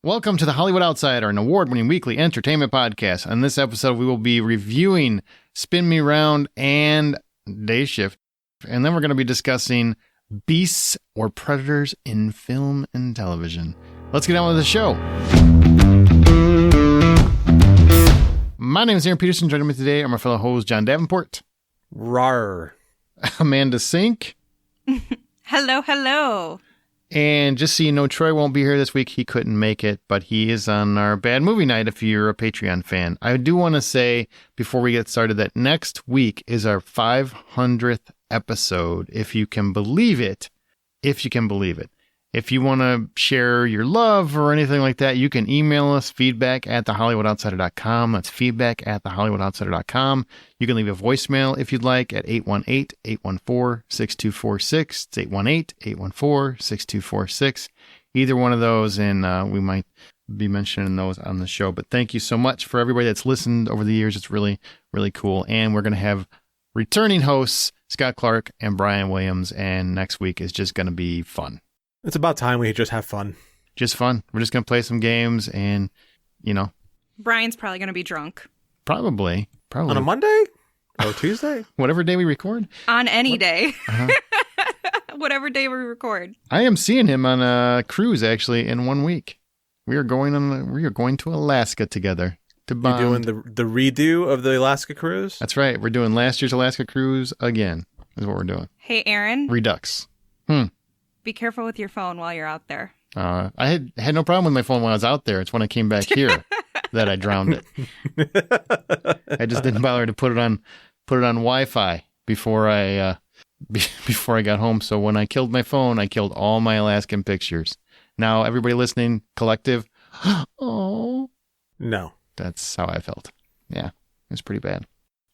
Welcome to the Hollywood Outsider, an award-winning weekly entertainment podcast. On this episode, we will be reviewing Spin Me Round and Day Shift. And then we're going to be discussing beasts or predators in film and television. Let's get on with the show. My name is Aaron Peterson. Joining me today are my fellow host, John Davenport. Rawr. Amanda Sink. Hello, hello. And just so you know, Troy won't be here this week. He couldn't make it, but he is on our Bad Movie Night if you're a Patreon fan. I do want to say, before we get started, that next week is our 500th episode, if you can believe it. If you can believe it. If you want to share your love or anything like that, you can email us, feedback@thehollywoodoutsider.com. That's feedback@thehollywoodoutsider.com. You can leave a voicemail if you'd like at 818-814-6246. It's 818-814-6246. Either one of those, and we might be mentioning those on the show. But thank you so much for everybody that's listened over the years. It's really, really cool. And we're going to have returning hosts, Scott Clark and Brian Williams, and next week is just going to be fun. It's about time we just have fun. Just fun. We're just going to play some games and, you know. Brian's probably going to be drunk. Probably. On a Monday? Or Tuesday? Whatever day we record. On any day. Uh-huh. Whatever day we record. I am seeing him on a cruise, actually, in 1 week. We are going to Alaska together to bond. You're doing the redo of the Alaska cruise? That's right. We're doing last year's Alaska cruise again, is what we're doing. Hey, Aaron. Redux. Be careful with your phone while you're out there. I had no problem with my phone when I was out there. It's when I came back here that I drowned it. I just didn't bother to put it on Wi-Fi before I got home. So when I killed my phone, I killed all my Alaskan pictures. Now everybody listening, collective, oh no, that's how I felt. Yeah, it was pretty bad.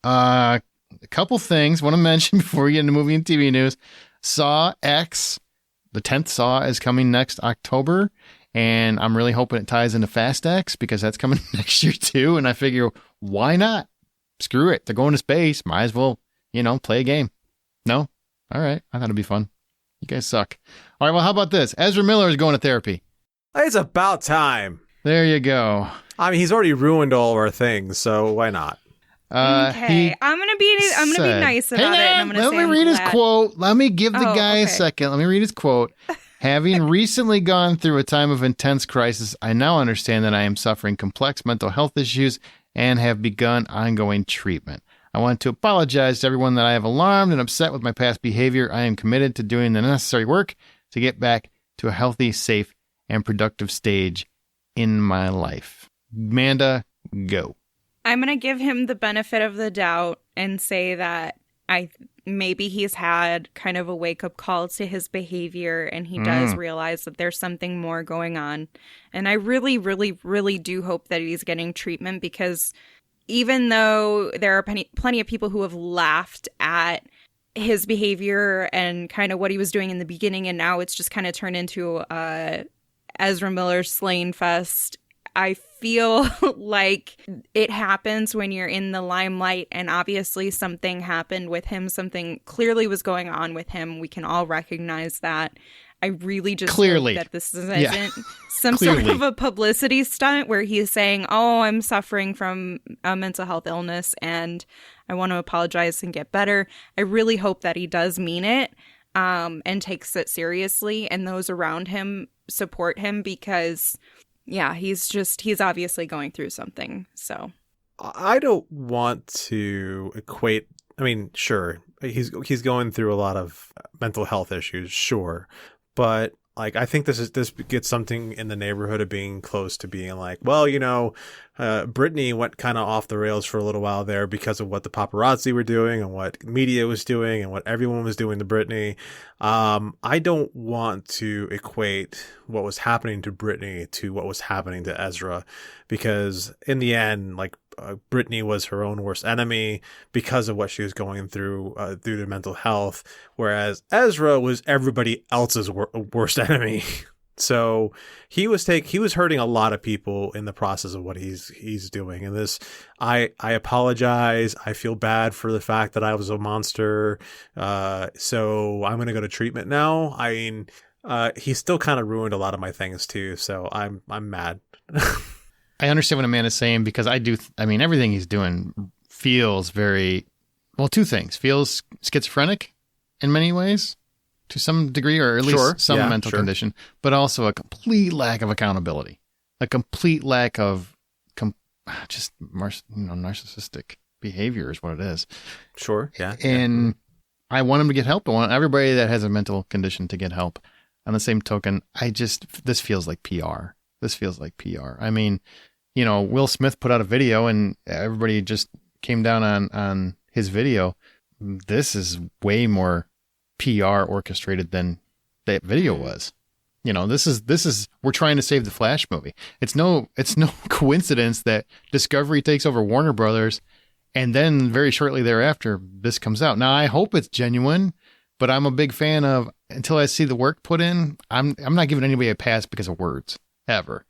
A couple things I want to mention before we get into movie and TV news. Saw X. The 10th Saw is coming next October, and I'm really hoping it ties into Fast X because that's coming next year too, and I figure, why not? Screw it. They're going to space. Might as well, play a game. No? All right. I thought it'd be fun. You guys suck. All right, well, how about this? Ezra Miller is going to therapy. It's about time. There you go. I mean, he's already ruined all of our things, so why not? Okay, I'm gonna be nice about it. And I'm gonna let me read his quote. Let me give the guy a second. Let me read his quote. Having recently gone through a time of intense crisis, I now understand that I am suffering complex mental health issues and have begun ongoing treatment. I want to apologize to everyone that I have alarmed and upset with my past behavior. I am committed to doing the necessary work to get back to a healthy, safe, and productive stage in my life. Amanda, go. I'm going to give him the benefit of the doubt and say that maybe he's had kind of a wake-up call to his behavior and he does realize that there's something more going on. And I really, really, really do hope that he's getting treatment because even though there are plenty of people who have laughed at his behavior and kind of what he was doing in the beginning and now it's just kind of turned into Ezra Miller slaying fest, I feel like it happens when you're in the limelight and obviously something happened with him. Something clearly was going on with him. We can all recognize that. I really just hope that this isn't some sort of a publicity stunt where he's saying, oh, I'm suffering from a mental health illness and I want to apologize and get better. I really hope that he does mean it and takes it seriously and those around him support him because... yeah, he's obviously going through something, so. I don't want to equate, I mean, sure, he's going through a lot of mental health issues, sure, but like I think this gets something in the neighborhood of being close to being like, well, Britney went kind of off the rails for a little while there because of what the paparazzi were doing and what media was doing and what everyone was doing to Britney. I don't want to equate what was happening to Britney to what was happening to Ezra because in the end, like Britney was her own worst enemy because of what she was going through due to mental health, whereas Ezra was everybody else's worst enemy. So he was hurting a lot of people in the process of what he's doing. And this, I apologize. I feel bad for the fact that I was a monster. So I'm going to go to treatment now. I mean, He still kind of ruined a lot of my things too, so I'm mad. I understand what Amanda's saying because I mean, everything he's doing feels very, well, two things. Feels schizophrenic in many ways to some degree, or at least some mental condition, but also a complete lack of accountability, a complete lack of just narcissistic behavior is what it is. Sure. Yeah. And I want him to get help. I want everybody that has a mental condition to get help. On the same token, this feels like PR. This feels like PR. I mean, Will Smith put out a video and everybody just came down on his video. This is way more PR orchestrated than that video was. This is we're trying to save the Flash movie. It's no coincidence that Discovery takes over Warner Brothers, and then very shortly thereafter this comes out. Now I hope it's genuine, but I'm a big fan of, until I see the work put in, I'm not giving anybody a pass because of words. Ever.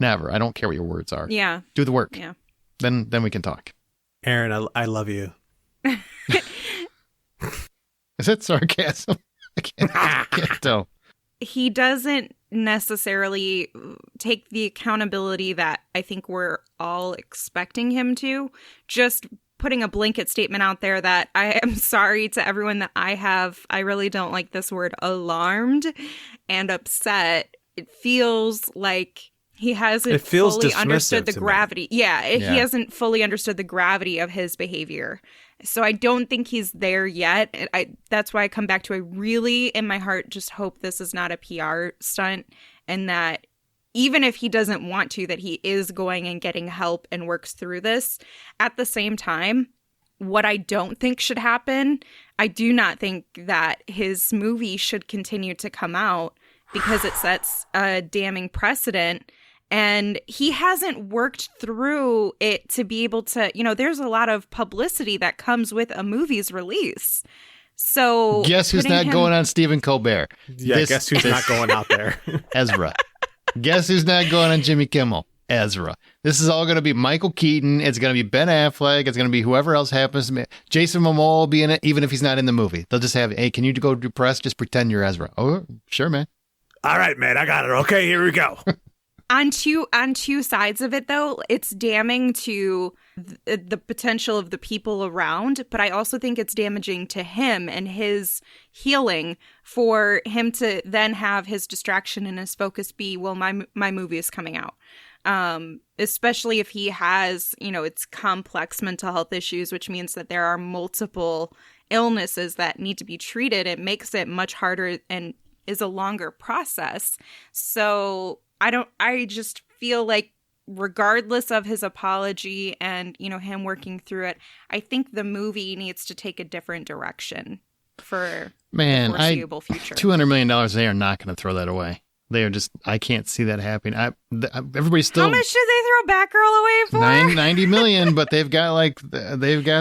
Never. I don't care what your words are. Yeah. Do the work. Yeah. Then we can talk. Aaron, I love you. Is that sarcasm? I can't tell. He doesn't necessarily take the accountability that I think we're all expecting him to. Just putting a blanket statement out there that I am sorry to everyone that I really don't like this word, alarmed and upset. It feels like he hasn't fully understood the gravity. Yeah, he hasn't fully understood the gravity of his behavior. So I don't think he's there yet. That's why I come back to, I really, in my heart, just hope this is not a PR stunt, and that even if he doesn't want to, that he is going and getting help and works through this. At the same time, what I don't think should happen, I do not think that his movie should continue to come out because it sets a damning precedent. And he hasn't worked through it to be able to, there's a lot of publicity that comes with a movie's release. So guess who's not going on Stephen Colbert? Yeah, guess who's not going out there? Ezra. Guess who's not going on Jimmy Kimmel? Ezra. This is all going to be Michael Keaton. It's going to be Ben Affleck. It's going to be whoever else happens to be. Jason Momoa will be in it, even if he's not in the movie. They'll just have, hey, can you go do press? Just pretend you're Ezra. Oh, sure, man. All right, man. I got it. Okay, here we go. On two sides of it, though, it's damning to the potential of the people around, but I also think it's damaging to him and his healing for him to then have his distraction and his focus be, well, my movie is coming out. Especially if he has, it's complex mental health issues, which means that there are multiple illnesses that need to be treated. It makes it much harder and is a longer process. So I just feel like regardless of his apology and, him working through it, I think the movie needs to take a different direction for the foreseeable future. $200 million, they are not going to throw that away. They are just, I can't see that happening. Everybody's still. How much did they throw Batgirl away for? 90 million, but they've got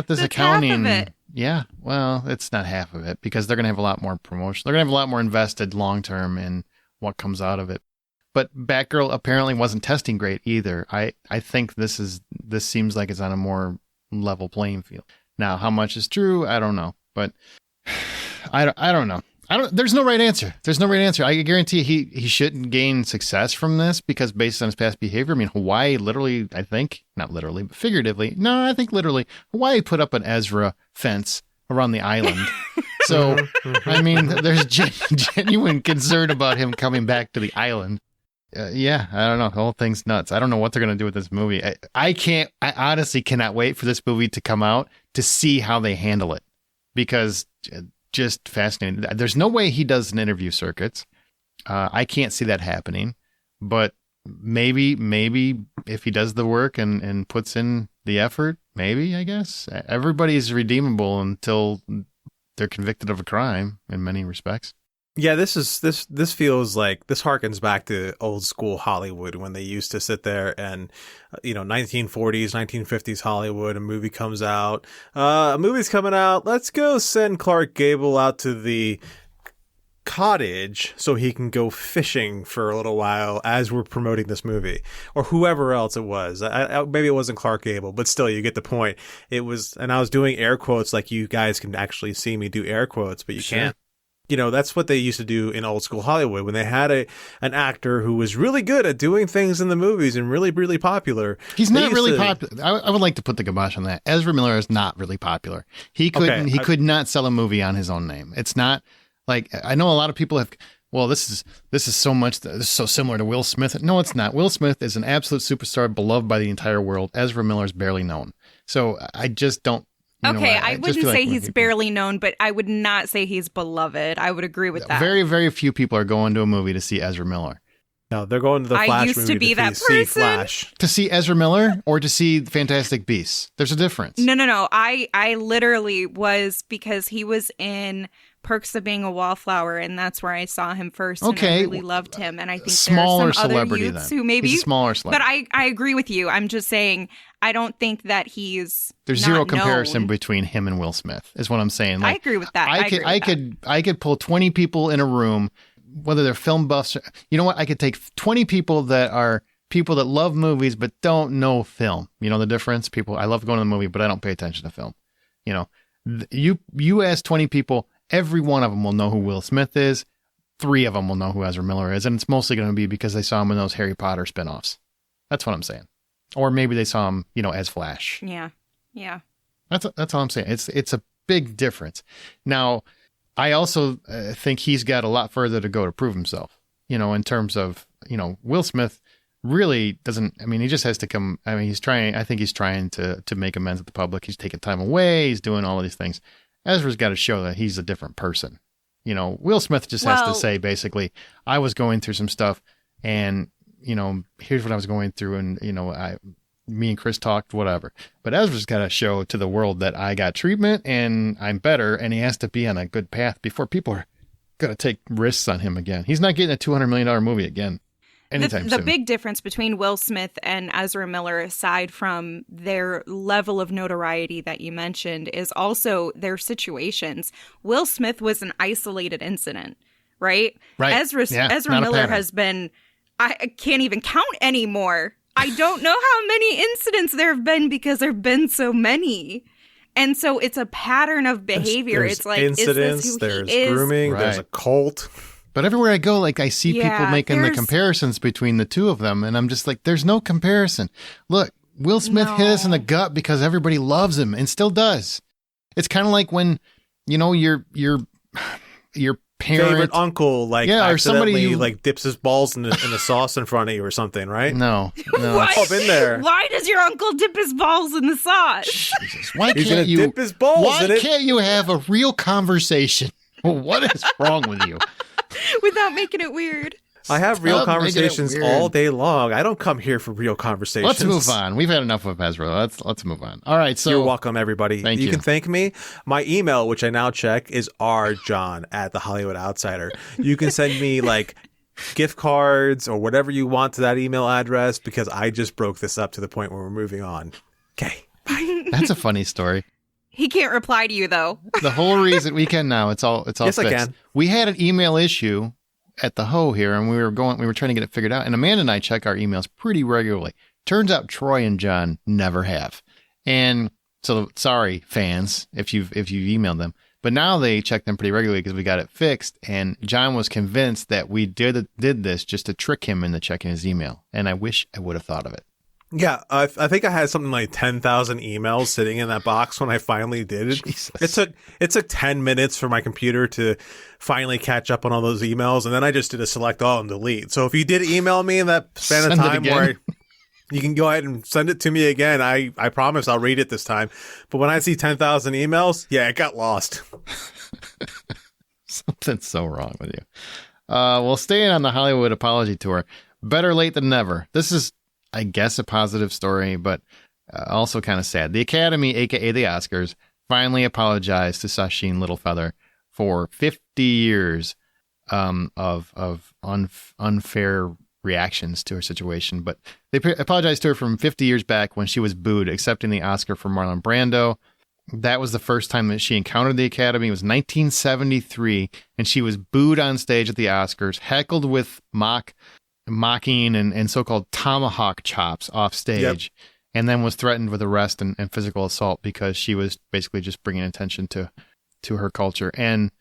this accounting. Half of it. Yeah, well, it's not half of it because they're going to have a lot more promotion. They're going to have a lot more invested long term in what comes out of it. But Batgirl apparently wasn't testing great either. I think this seems like it's on a more level playing field. Now, how much is true? I don't know. But I don't know. There's no right answer. There's no right answer. I guarantee he shouldn't gain success from this because based on his past behavior, I mean, Hawaii literally, I think, not literally, but figuratively. No, I think literally, Hawaii put up an Ezra fence around the island. So, I mean, there's genuine concern about him coming back to the island. Yeah, I don't know. The whole thing's nuts. I don't know what they're going to do with this movie. I honestly cannot wait for this movie to come out to see how they handle it because just fascinating. There's no way he does an interview circuits. I can't see that happening, but maybe if he does the work and puts in the effort, maybe, I guess. Everybody's redeemable until they're convicted of a crime in many respects. Yeah, this feels like this harkens back to old school Hollywood when they used to sit there and, 1940s, 1950s Hollywood, a movie comes out, a movie's coming out. Let's go send Clark Gable out to the cottage so he can go fishing for a little while as we're promoting this movie, or whoever else it was. Maybe it wasn't Clark Gable, but still, you get the point. It was, and I was doing air quotes like you guys can actually see me do air quotes, but you can't. That's what they used to do in old school Hollywood when they had an actor who was really good at doing things in the movies and really, really popular. He's not really popular. I would like to put the kibosh on that. Ezra Miller is not really popular. He could not sell a movie on his own name. It's not like, I know a lot of people have, well, this is so similar to Will Smith. No, it's not. Will Smith is an absolute superstar, beloved by the entire world. Ezra Miller is barely known. So I just don't. Okay, I wouldn't say he's barely known, but I would not say he's beloved. I would agree with that. Very, very few people are going to a movie to see Ezra Miller. No, they're going to the Flash movie. I used to be that person. Flash. To see Ezra Miller or to see Fantastic Beasts? There's a difference. No. I literally was, because he was in Perks of Being a Wallflower, and that's where I saw him first. Okay. And I really loved him. And I think smaller there's some celebrity other youths who maybe... He's a smaller celebrity. But I agree with you. I'm just saying, I don't think that he's There's not zero comparison known. between him and Will Smith, is what I'm saying. Like, I agree with that. I could pull 20 people in a room, whether they're film buffs. You know what? I could take 20 people that are people that love movies but don't know film. You know the difference? I love going to the movie, but I don't pay attention to film. You ask 20 people, every one of them will know who Will Smith is. 3 of them will know who Ezra Miller is, and it's mostly going to be because they saw him in those Harry Potter spinoffs. That's what I'm saying. Or maybe they saw him, as Flash. Yeah. That's all I'm saying. It's a big difference. Now, I also think he's got a lot further to go to prove himself. In terms of Will Smith really doesn't. I mean, he just has to come. I mean, he's trying. I think he's trying to make amends with the public. He's taking time away. He's doing all of these things. Ezra's got to show that he's a different person. Will Smith just has to say, basically, I was going through some stuff, and here's what I was going through, and me and Chris talked, whatever. But Ezra's got to show to the world that I got treatment and I'm better, and he has to be on a good path before people are going to take risks on him again. He's not getting a $200 million movie again anytime soon. The big difference between Will Smith and Ezra Miller, aside from their level of notoriety that you mentioned, is also their situations. Will Smith was an isolated incident, right? Right. Ezra Miller has been, I can't even count anymore. I don't know how many incidents there have been because there have been so many. And so it's a pattern of behavior. There's it's like, incidents, is this who there's he is? grooming, Right. There's a cult. But everywhere I go, I see people making the comparisons between the two of them, and I'm just like, there's no comparison. Look, Will Smith hit us in the gut because everybody loves him and still does. It's kind of like when, your parent, favorite uncle, or somebody dips his balls in the sauce in front of you or something, right? No. I've been there. Why does your uncle dip his balls in the sauce? Jesus, why He's can't gonna you dip his balls Why in it? can't you have a real conversation? What is wrong with you? Without making it weird. I have real Stop conversations making it weird. all day long. I don't come here for real conversations. Let's move on. We've had enough of Ezra. Let's move on. All right. So you're welcome, everybody. Thank you. You can thank me. My email, which I now check, is rjohn@thehollywoodoutsider. You can send me gift cards or whatever you want to that email address, because I just broke this up to the point where we're moving on. Okay. That's a funny story. He can't reply to you, though. The whole reason we can now. It's all Yes, fixed. I can. We had an email issue at the Ho here, and we were trying to get it figured out. And Amanda and I check our emails pretty regularly. Turns out Troy and John never have. And so sorry, fans, if you've emailed them. But now they check them pretty regularly because we got it fixed. And John was convinced that we did this just to trick him into checking his email. And I wish I would have thought of it. Yeah, I think I had something like 10,000 emails sitting in that box when I finally did it. Jesus. It took 10 minutes for my computer to finally catch up on all those emails, and then I just did a select all and delete. So if you did email me in that span of time where you can go ahead and send it to me again, I promise I'll read it this time. But when I see 10,000 emails, yeah, it got lost. Something's so wrong with you. Well, staying on the Hollywood apology tour, better late than never. This is, I guess, a positive story, but also kind of sad. The Academy, aka the Oscars, finally apologized to Sacheen Littlefeather for 50 years of unfair reactions to her situation. But they apologized to her from 50 years back when she was booed accepting the Oscar for Marlon Brando. That was the first time that she encountered the Academy. It was 1973, and she was booed on stage at the Oscars, heckled with mocking and so-called tomahawk chops off stage, and then was threatened with arrest and physical assault because she was basically just bringing attention to her culture. And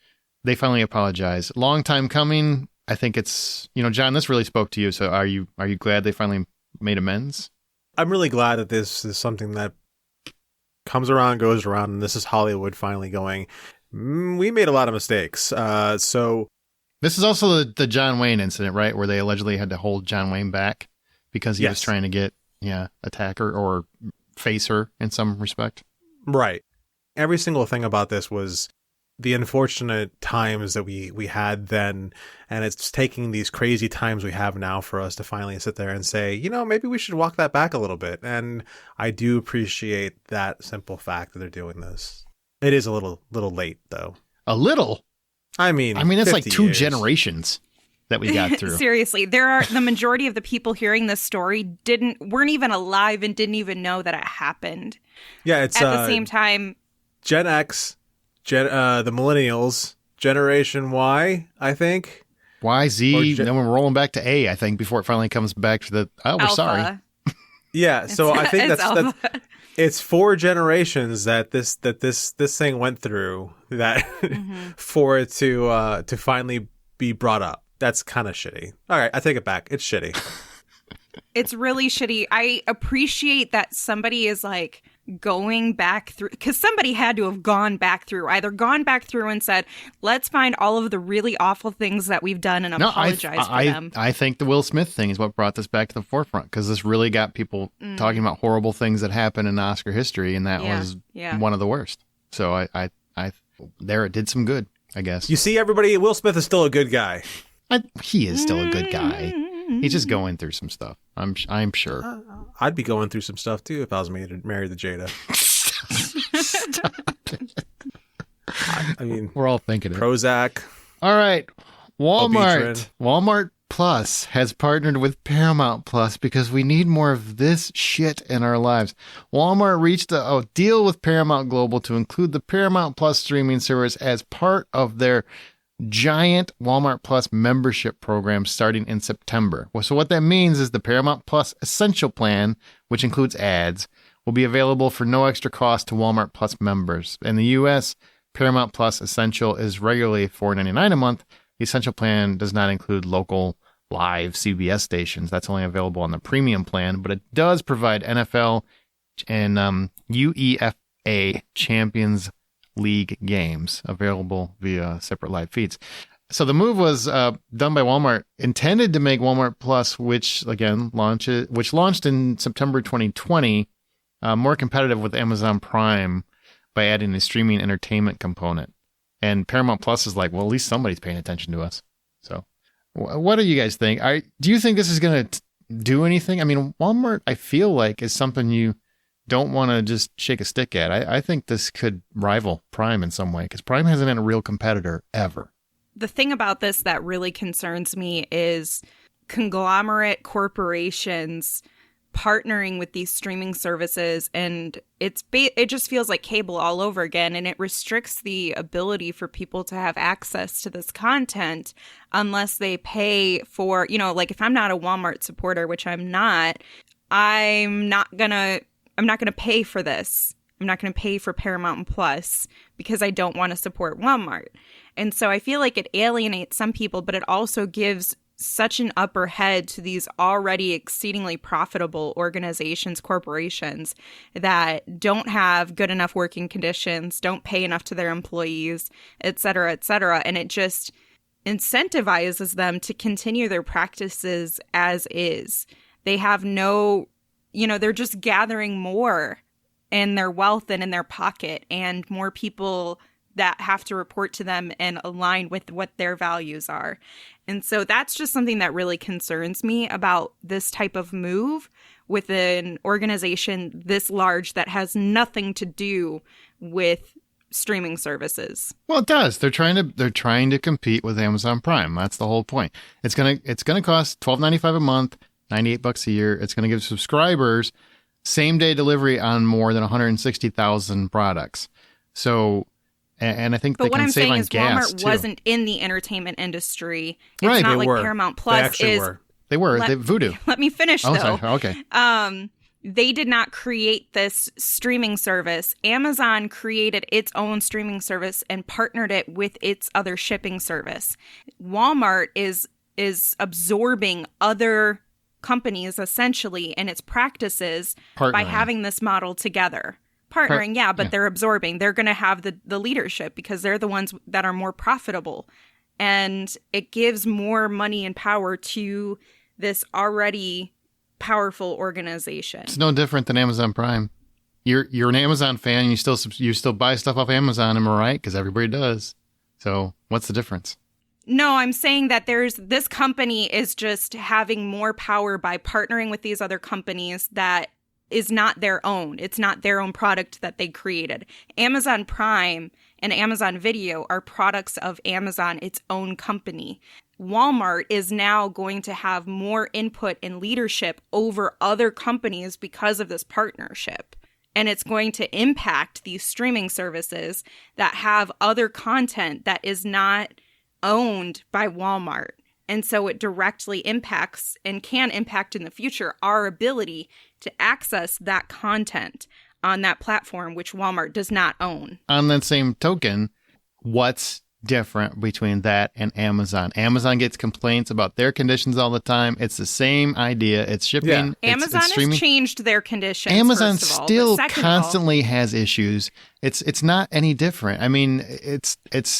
they finally apologized. Long time coming. I think it's, John, this really spoke to you. So are you glad they finally made amends? I'm really glad that this is something that comes around, goes around, and this is Hollywood finally going, we made a lot of mistakes. So this is also the John Wayne incident, right? Where they allegedly had to hold John Wayne back because he was trying to get, attack her or face her in some respect. Right. Every single thing about this was the unfortunate times that we had then, and it's taking these crazy times we have now for us to finally sit there and say, maybe we should walk that back a little bit. And I do appreciate that simple fact that they're doing this. It is a little late, though. A little? I mean, it's like 2 years. generations that we got through. Seriously, the majority of the people hearing this story weren't even alive and didn't even know that it happened. Yeah, it's at the same time. Gen X, the millennials, Generation Y, I think. Y, Z, then we're rolling back to A, I think, before it finally comes back to we're Alpha. sorry. Yeah, so I think that's it's 4 generations that this thing went through that for it to finally be brought up. That's kind of shitty. All right, I take it back. It's shitty. It's really shitty. I appreciate that somebody is like going back through, because somebody had to have either gone back through and said, let's find all of the really awful things that we've done and apologize for them. I think the Will Smith thing is what brought this back to the forefront, because this really got people talking about horrible things that happened in Oscar history, and that was one of the worst. So I it did some good, I guess. You see, everybody, Will Smith is still a good guy. He is still a good guy. He's just going through some stuff. I'm sure. I'd be going through some stuff too if I was married to Jada. Stop it. I mean, we're all thinking it. Prozac. All right. Walmart Plus has partnered with Paramount Plus because we need more of this shit in our lives. Walmart reached a deal with Paramount Global to include the Paramount Plus streaming service as part of their giant Walmart Plus membership program starting in September. So what that means is the Paramount Plus Essential plan, which includes ads, will be available for no extra cost to Walmart Plus members. In the U.S., Paramount Plus Essential is regularly $4.99 a month. The Essential plan does not include local live CBS stations. That's only available on the premium plan, but it does provide NFL and UEFA Champions League games available via separate live feeds. So the move was done by Walmart, intended to make Walmart Plus, which launched in September 2020, more competitive with Amazon Prime by adding a streaming entertainment component. And Paramount Plus is like, well, at least somebody's paying attention to us. So what do you guys think? Do you think this is going to do anything? I mean, Walmart, I feel like, is something you don't want to just shake a stick at. I think this could rival Prime in some way, because Prime hasn't been a real competitor ever. The thing about this that really concerns me is conglomerate corporations partnering with these streaming services, and it just feels like cable all over again, and it restricts the ability for people to have access to this content unless they pay for, like if I'm not a Walmart supporter, which I'm not gonna pay for this. I'm not going to pay for Paramount Plus because I don't want to support Walmart. And so I feel like it alienates some people, but it also gives such an upper head to these already exceedingly profitable organizations, corporations that don't have good enough working conditions, don't pay enough to their employees, et cetera, et cetera. And it just incentivizes them to continue their practices as is. They have they're just gathering more in their wealth and in their pocket, and more people that have to report to them and align with what their values are. And so that's just something that really concerns me about this type of move with an organization this large that has nothing to do with streaming services. Well, it does. They're trying to compete with Amazon Prime. That's the whole point. It's gonna cost $12.95 a month, $98 a year. It's gonna give subscribers same-day delivery on more than 160,000 products. So, and I think they can save on gas, too. But what I'm saying is Walmart wasn't in the entertainment industry. It's right, not like were. Paramount Plus They were. They Voodoo. Let me finish, though. Sorry. Okay. they did not create this streaming service. Amazon created its own streaming service and partnered it with its other shipping service. Walmart is absorbing other companies essentially and its practices by having this model together. Partnering, but they're absorbing. They're going to have the leadership because they're the ones that are more profitable. And it gives more money and power to this already powerful organization. It's no different than Amazon Prime. You're an Amazon fan and you still buy stuff off Amazon, am I right? Because everybody does. So what's the difference? No, I'm saying that this company is just having more power by partnering with these other companies that is not their own. It's not their own product that they created. Amazon Prime and Amazon Video are products of Amazon, its own company. Walmart is now going to have more input and leadership over other companies because of this partnership. And it's going to impact these streaming services that have other content that is not owned by Walmart. And so it directly impacts and can impact in the future our ability to access that content on that platform, which Walmart does not own. On that same token, what's different between that and Amazon? Amazon gets complaints about their conditions all the time. It's the same idea. It's shipping. Yeah. Amazon it's has changed their conditions. Amazon first of all. still But second constantly has issues. It's not any different. I mean, it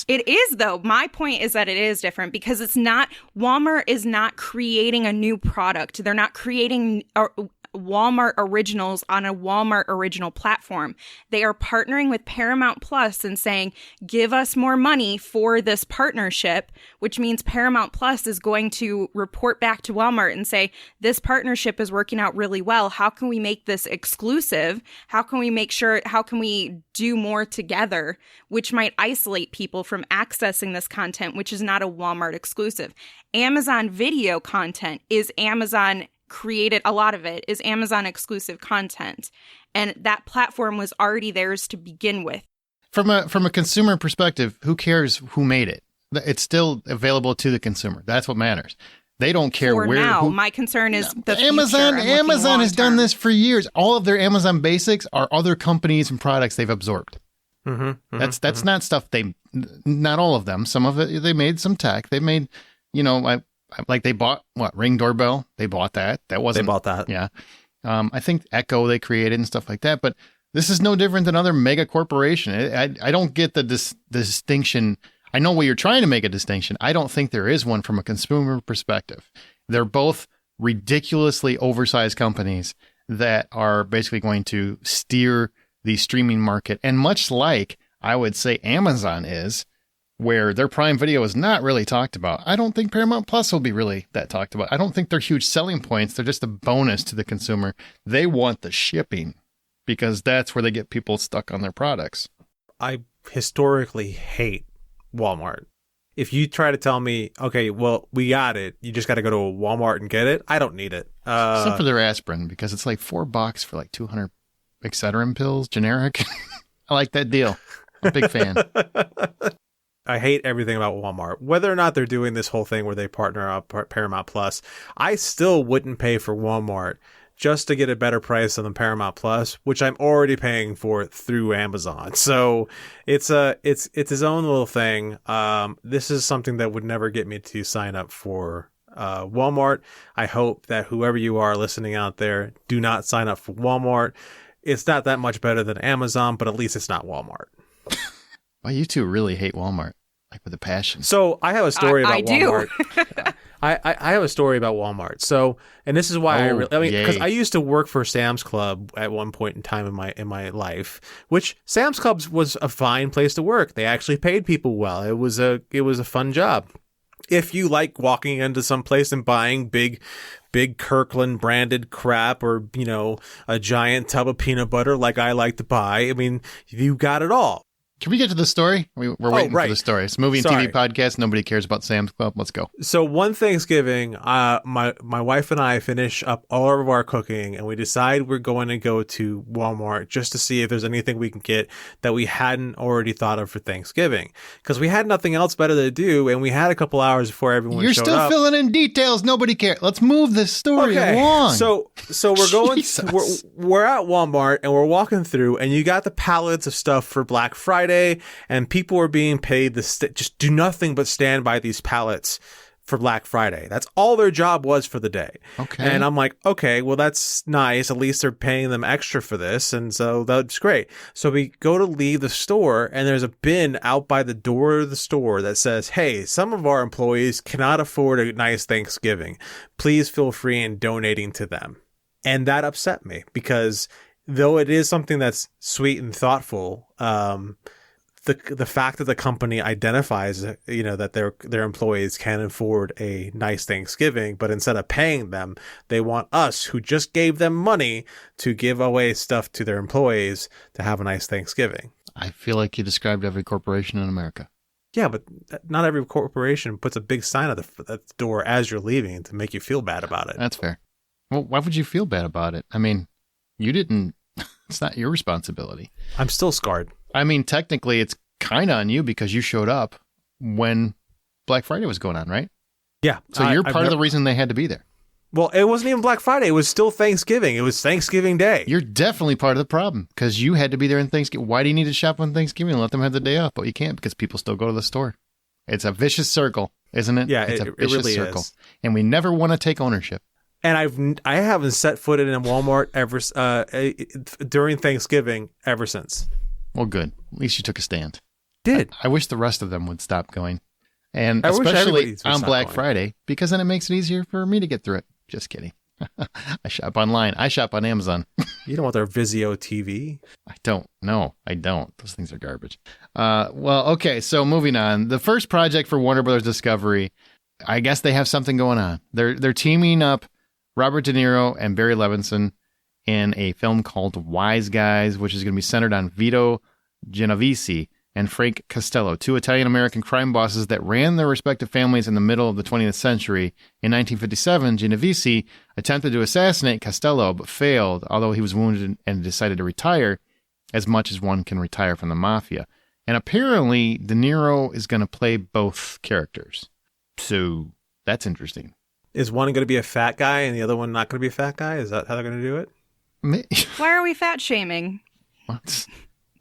is though. My point is that it is different because it's not. Walmart is not creating a new product. They're not creating Walmart originals on a Walmart original platform. They are partnering with Paramount Plus and saying, give us more money for this partnership, which means Paramount Plus is going to report back to Walmart and say, this partnership is working out really well. How can we make this exclusive? How can we do more together, which might isolate people from accessing this content, which is not a Walmart exclusive. Amazon Video content is Amazon created. A lot of it is Amazon exclusive content, and that platform was already theirs to begin with. From a consumer perspective, who cares who made it? It's still available to the consumer. That's what matters. They don't care for where. Now, my concern is the Amazon. future. Amazon has done this for years. All of their Amazon basics are other companies and products they've absorbed. That's not stuff not all of them. Some of it they made some tech. They made, like they bought Ring doorbell. They bought that. They bought that. Yeah. I think Echo they created and stuff like that. But this is no different than other mega corporation. I don't get the distinction. I know where you're trying to make a distinction. I don't think there is one from a consumer perspective. They're both ridiculously oversized companies that are basically going to steer the streaming market. And much like I would say Amazon is, where their Prime Video is not really talked about, I don't think Paramount Plus will be really that talked about. I don't think they're huge selling points. They're just a bonus to the consumer. They want the shipping because that's where they get people stuck on their products. I historically hate Walmart. If you try to tell me, okay, well, we got it, you just got to go to a Walmart and get it, I don't need it. Except for their aspirin, because it's like $4 for like 200 Excedrin pills, generic. I like that deal. I'm a big fan. I hate everything about Walmart. Whether or not they're doing this whole thing where they partner up Paramount Plus, I still wouldn't pay for Walmart just to get a better price than Paramount Plus, which I'm already paying for through Amazon. So it's its own little thing. This is something that would never get me to sign up for Walmart. I hope that whoever you are listening out there, do not sign up for Walmart. It's not that much better than Amazon, but at least it's not Walmart. Well, you two really hate Walmart, like with a passion. So I have a story about Walmart. Do. I have a story about Walmart. So, and this is why because I used to work for Sam's Club at one point in time in my life, which Sam's Club was a fine place to work. They actually paid people well. It was a fun job. If you like walking into some place and buying big Kirkland branded crap or, a giant tub of peanut butter like I like to buy, I mean, you got it all. Can we get to the story? We're waiting for the story. It's a movie and Sorry. TV podcast. Nobody cares about Sam's Club. Let's go. So one Thanksgiving, my wife and I finish up all of our cooking, and we decide we're going to go to Walmart just to see if there's anything we can get that we hadn't already thought of for Thanksgiving, because we had nothing else better to do, and we had a couple hours before everyone You're showed still up. filling in details. Nobody cares. Let's move this story along. So we're going. Jesus. We're at Walmart and we're walking through, and you got the pallets of stuff for Black Friday, and people are being paid to just do nothing but stand by these pallets for Black Friday. That's all their job was for the day. Okay. And I'm like, okay, well, that's nice. At least they're paying them extra for this. And so that's great. So we go to leave the store, and there's a bin out by the door of the store that says, hey, some of our employees cannot afford a nice Thanksgiving. Please feel free in donating to them. And that upset me, because though it is something that's sweet and thoughtful, the fact that the company identifies, that their employees can afford a nice Thanksgiving, but instead of paying them, they want us, who just gave them money, to give away stuff to their employees to have a nice Thanksgiving. I feel like you described every corporation in America. Yeah, but not every corporation puts a big sign at the door as you're leaving to make you feel bad about it. That's fair. Well, why would you feel bad about it? I mean, you didn't. It's not your responsibility. I'm still scarred. I mean, technically, it's kind of on you because you showed up when Black Friday was going on, right? Yeah. So you're part of the reason they had to be there. Well, it wasn't even Black Friday. It was still Thanksgiving. It was Thanksgiving Day. You're definitely part of the problem because you had to be there in Thanksgiving. Why do you need to shop on Thanksgiving and let them have the day off? But you can't because people still go to the store. It's a vicious circle, isn't it? Yeah, it's a it vicious really circle. is. And we never want to take ownership. And I haven't set foot in a Walmart during Thanksgiving ever since. Well, good. At least you took a stand. Did. I wish the rest of them would stop going. And I wish everybody especially would on stop Black going. Friday, because then it makes it easier for me to get through it. Just kidding. I shop online. I shop on Amazon. You don't want their Vizio TV? I don't. No, I don't. Those things are garbage. Well, okay. So moving on. The first project for Warner Brothers Discovery, I guess they have something going on. They're teaming up Robert De Niro and Barry Levinson in a film called Wise Guys, which is going to be centered on Vito Genovese and Frank Costello, two Italian-American crime bosses that ran their respective families in the middle of the 20th century. In 1957, Genovese attempted to assassinate Costello, but failed, although he was wounded and decided to retire as much as one can retire from the mafia. And apparently, De Niro is going to play both characters. So that's interesting. Is one going to be a fat guy and the other one not going to be a fat guy? Is that how they're going to do it? Why are we fat shaming? What?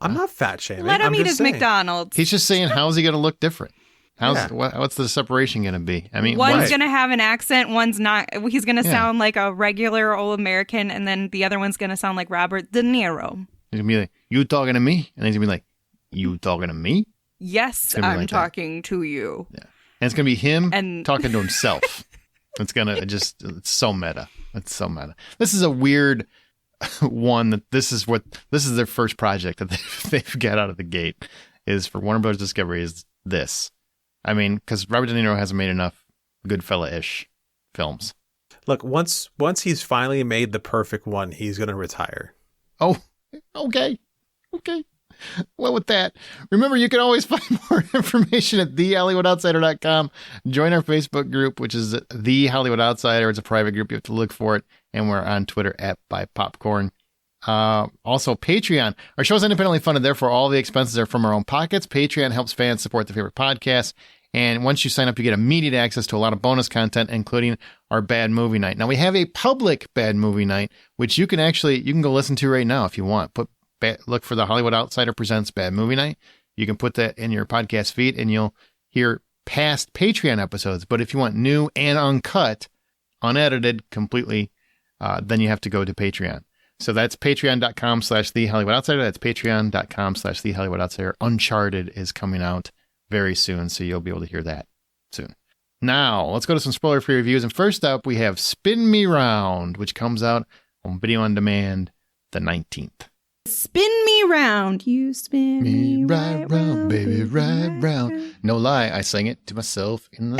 I'm not fat shaming. Let him I'm eat just his saying. McDonald's. He's just saying, how's he going to look different? Yeah. What's the separation going to be? I mean, One's Right. going to have an accent, one's not. He's going to sound like a regular old American, and then the other one's going to sound like Robert De Niro. he's going to be like, you talking to me? And then he's going to be like, you talking to me? Yes, gonna be I'm like that. talking to you. Yeah. And it's going to be him And- talking to himself. It's going to it's so meta. It's so meta. This is a weird one that this is their first project that they've got out of the gate is for Warner Brothers Discovery is this. I mean, because Robert De Niro hasn't made enough Goodfella-ish films. Look, once he's finally made the perfect one, he's going to retire. Oh, okay. Well, with that, remember, you can always find more information at thehollywoodoutsider.com. Join our Facebook group, which is The Hollywood Outsider. It's a private group. You have to look for it. And we're on Twitter at BuyPopcorn. Also, Patreon. Our show is independently funded. Therefore, all the expenses are from our own pockets. Patreon helps fans support their favorite podcasts. And once you sign up, you get immediate access to a lot of bonus content, including our Bad Movie Night. Now, we have a public Bad Movie Night, which you can go listen to right now if you want. Look for the Hollywood Outsider Presents Bad Movie Night. You can put that in your podcast feed and you'll hear past Patreon episodes. But if you want new and uncut, unedited completely, then you have to go to Patreon. So that's patreon.com/The Hollywood Outsider. That's patreon.com/The Hollywood Outsider. Uncharted is coming out very soon, so you'll be able to hear that soon. Now, let's go to some spoiler-free reviews. And first up, we have Spin Me Round, which comes out on video on demand the 19th. Spin me round, you spin me right round, baby, right round. No lie, I sang it to myself in the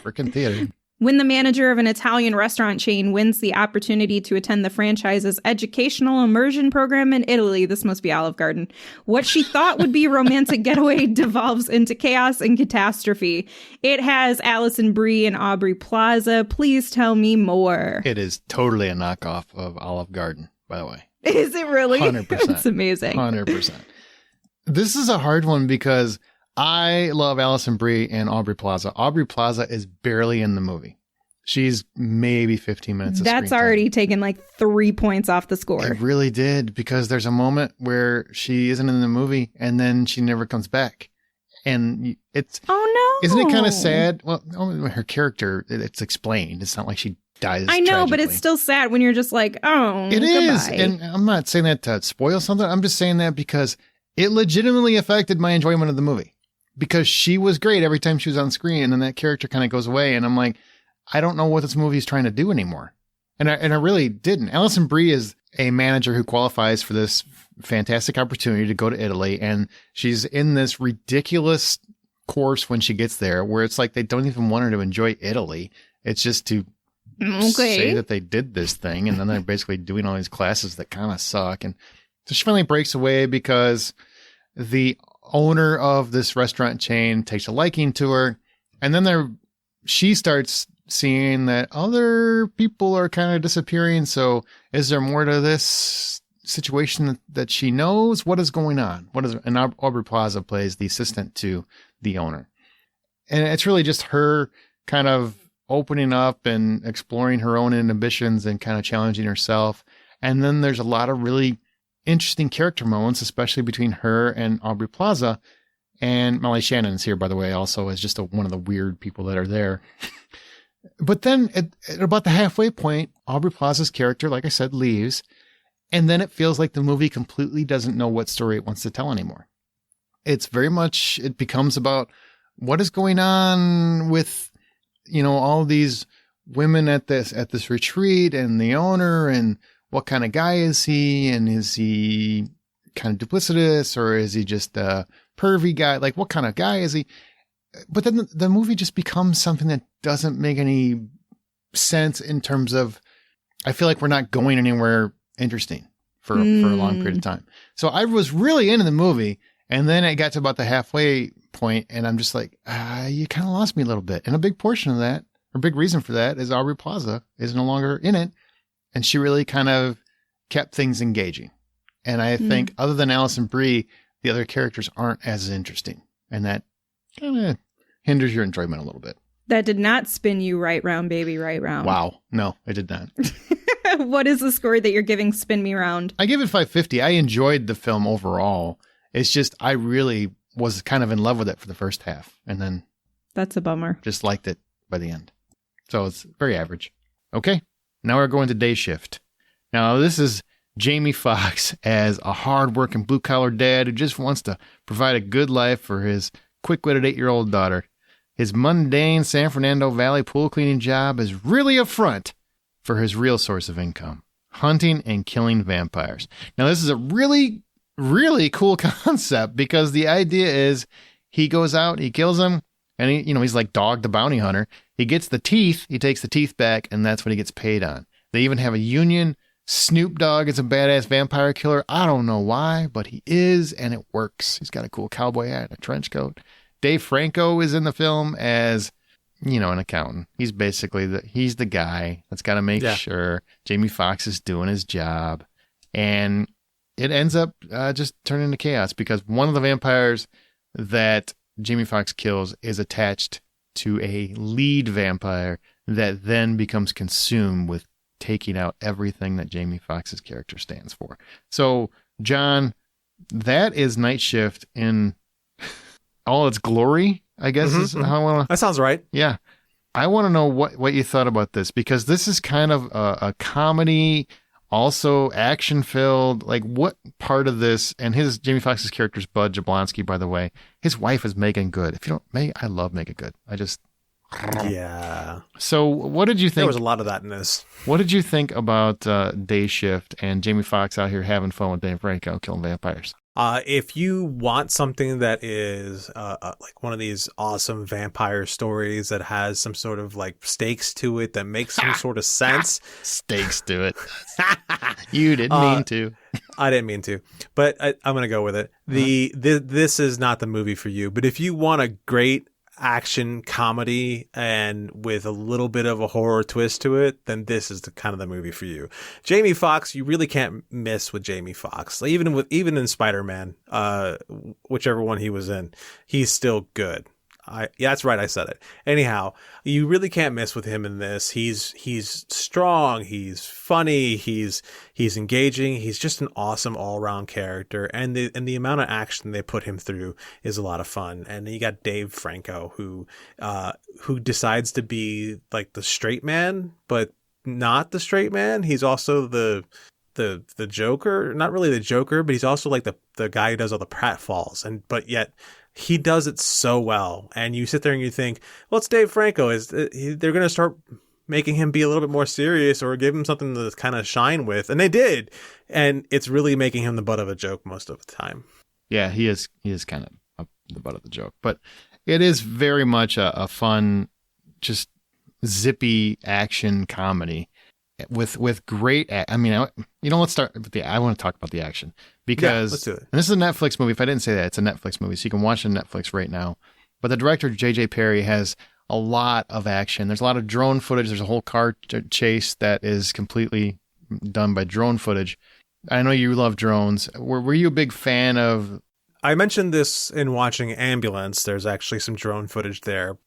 freaking theater. When the manager of an Italian restaurant chain wins the opportunity to attend the franchise's educational immersion program in Italy, this must be Olive Garden, what she thought would be a romantic getaway devolves into chaos and catastrophe. It has Alison Brie and Aubrey Plaza. Please tell me more. It is totally a knockoff of Olive Garden, by the way. Is it really? 100%. It's amazing. 100%. This is a hard one because I love Alison Brie and Aubrey Plaza. Aubrey Plaza is barely in the movie. She's maybe 15 minutes of That's screen time. already taken like 3 points off the score. It really did, because there's a moment where she isn't in the movie and then she never comes back. And it's... Oh, no. Isn't it kind of sad? Well, her character, it's explained. It's not like she dies I know, but tragically. it's still sad when you're just like, oh, It is. goodbye. And I'm not saying that to spoil something. I'm just saying that because it legitimately affected my enjoyment of the movie. Because she was great every time she was on screen, and then that character kind of goes away, and I'm like, I don't know what this movie is trying to do anymore. And I really didn't. Alison Brie is a manager who qualifies for this fantastic opportunity to go to Italy, and she's in this ridiculous course when she gets there, where it's like they don't even want her to enjoy Italy. It's just to say that they did this thing, and then they're basically doing all these classes that kind of suck. And so she finally breaks away because the owner of this restaurant chain takes a liking to her, and then she starts seeing that other people are kind of disappearing. So is there more to this situation that she knows? What is going on? And Aubrey Plaza plays the assistant to the owner, and it's really just her kind of opening up and exploring her own inhibitions and kind of challenging herself. And then there's a lot of really interesting character moments, especially between her and Aubrey Plaza. And Molly Shannon is here, by the way, also as just one of the weird people that are there. But then at about the halfway point, Aubrey Plaza's character, like I said, leaves. And then it feels like the movie completely doesn't know what story it wants to tell anymore. It's very much, it becomes about what is going on with, all these women at this retreat and the owner, and what kind of guy is he? And is he kind of duplicitous, or is he just a pervy guy? Like, what kind of guy is he? But then the movie just becomes something that doesn't make any sense in terms of, I feel like we're not going anywhere interesting for a long period of time. So I was really into the movie, and then it got to about the halfway point, and I'm just like, you kind of lost me a little bit. And a big portion of that, or big reason for that, is Aubrey Plaza is no longer in it, and she really kind of kept things engaging. And I think other than Alison Brie, the other characters aren't as interesting, and that kind of hinders your enjoyment a little bit. That did not spin you right round, baby, right round. Wow. No, it did not. What is the score that you're giving Spin Me Round? I give it 550. I enjoyed the film overall. It's just, I really was kind of in love with it for the first half, and then That's a bummer. just liked it by the end. So it's very average. Okay. Now we're going to Day Shift. Now this is Jamie Foxx as a hard-working blue-collar dad who just wants to provide a good life for his quick-witted 8-year-old daughter. His mundane San Fernando Valley pool cleaning job is really a front for his real source of income, hunting and killing vampires. Now, this is a really, really cool concept, because the idea is he goes out, he kills them, and he's like Dog the Bounty Hunter. He gets the teeth, he takes the teeth back, and that's what he gets paid on. They even have a union. Snoop Dogg is a badass vampire killer. I don't know why, but he is, and it works. He's got a cool cowboy hat and a trench coat. Dave Franco is in the film as, an accountant. He's basically he's the guy that's got to make sure Jamie Foxx is doing his job. And it ends up just turning into chaos, because one of the vampires that Jamie Foxx kills is attached to a lead vampire that then becomes consumed with taking out everything that Jamie Foxx's character stands for. So, John, that is Night Shift in all its glory, I guess is how I want to... That sounds right. Yeah. I want to know what you thought about this, because this is kind of a comedy, also action-filled. Like, what part of this, and Jamie Foxx's character's Bud Jablonski, by the way. His wife is Megan Good. If you don't, I love Megan Good. Yeah. So what did you There think? was a lot of that in this. What did you think about Day Shift and Jamie Foxx out here having fun with Dave Franco killing vampires? If you want something that is like one of these awesome vampire stories that has some sort of like stakes to it that makes some sort of sense. Stakes to it. You didn't mean to. I didn't mean to, but I'm going to go with it. This is not the movie for you, but if you want a great action comedy and with a little bit of a horror twist to it, then this is the kind of the movie for you. Jamie Foxx, you really can't miss with Jamie Foxx. Even in Spider-Man, whichever one he was in, he's still good. Yeah, that's right. I said it. Anyhow, you really can't miss with him in this. He's strong. He's funny. He's engaging. He's just an awesome all-around character. And the amount of action they put him through is a lot of fun. And then you got Dave Franco, who decides to be like the straight man, but not the straight man. He's also the Joker. Not really the Joker, but he's also like the guy who does all the pratfalls. But yet he does it so well. And you sit there and you think, well, it's Dave Franco. They're going to start making him be a little bit more serious or give him something to kind of shine with. And they did. And it's really making him the butt of a joke most of the time. Yeah, he is kind of the butt of the joke. But it is very much a fun, just zippy action comedy with great. Let's start with I want to talk about the action because let's do it. And this is a Netflix movie. If I didn't say that, it's a Netflix movie, so you can watch it on Netflix right now. But the director J.J. Perry has a lot of action. There's a lot of drone footage. There's a whole car chase that is completely done by drone footage. I know you love drones. Were you a big fan of? I mentioned this in watching Ambulance. There's actually some drone footage there.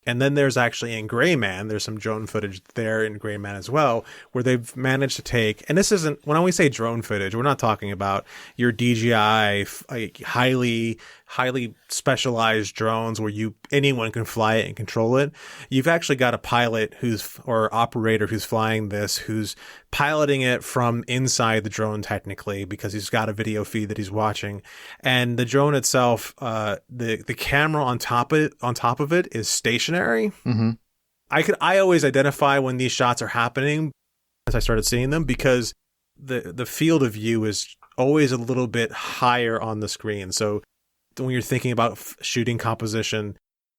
And then there's actually in Gray Man, there's some drone footage there in Gray Man as well, where they've managed to take, and this isn't, when we say drone footage, we're not talking about your DJI like highly specialized drones where anyone can fly it and control it. You've actually got a pilot or operator who's flying this, who's piloting it from inside the drone technically, because he's got a video feed that he's watching. And the drone itself, the camera on top of it is stationary. Mm-hmm. I always identify when these shots are happening as I started seeing them, because the field of view is always a little bit higher on the screen. So when you're thinking about shooting composition,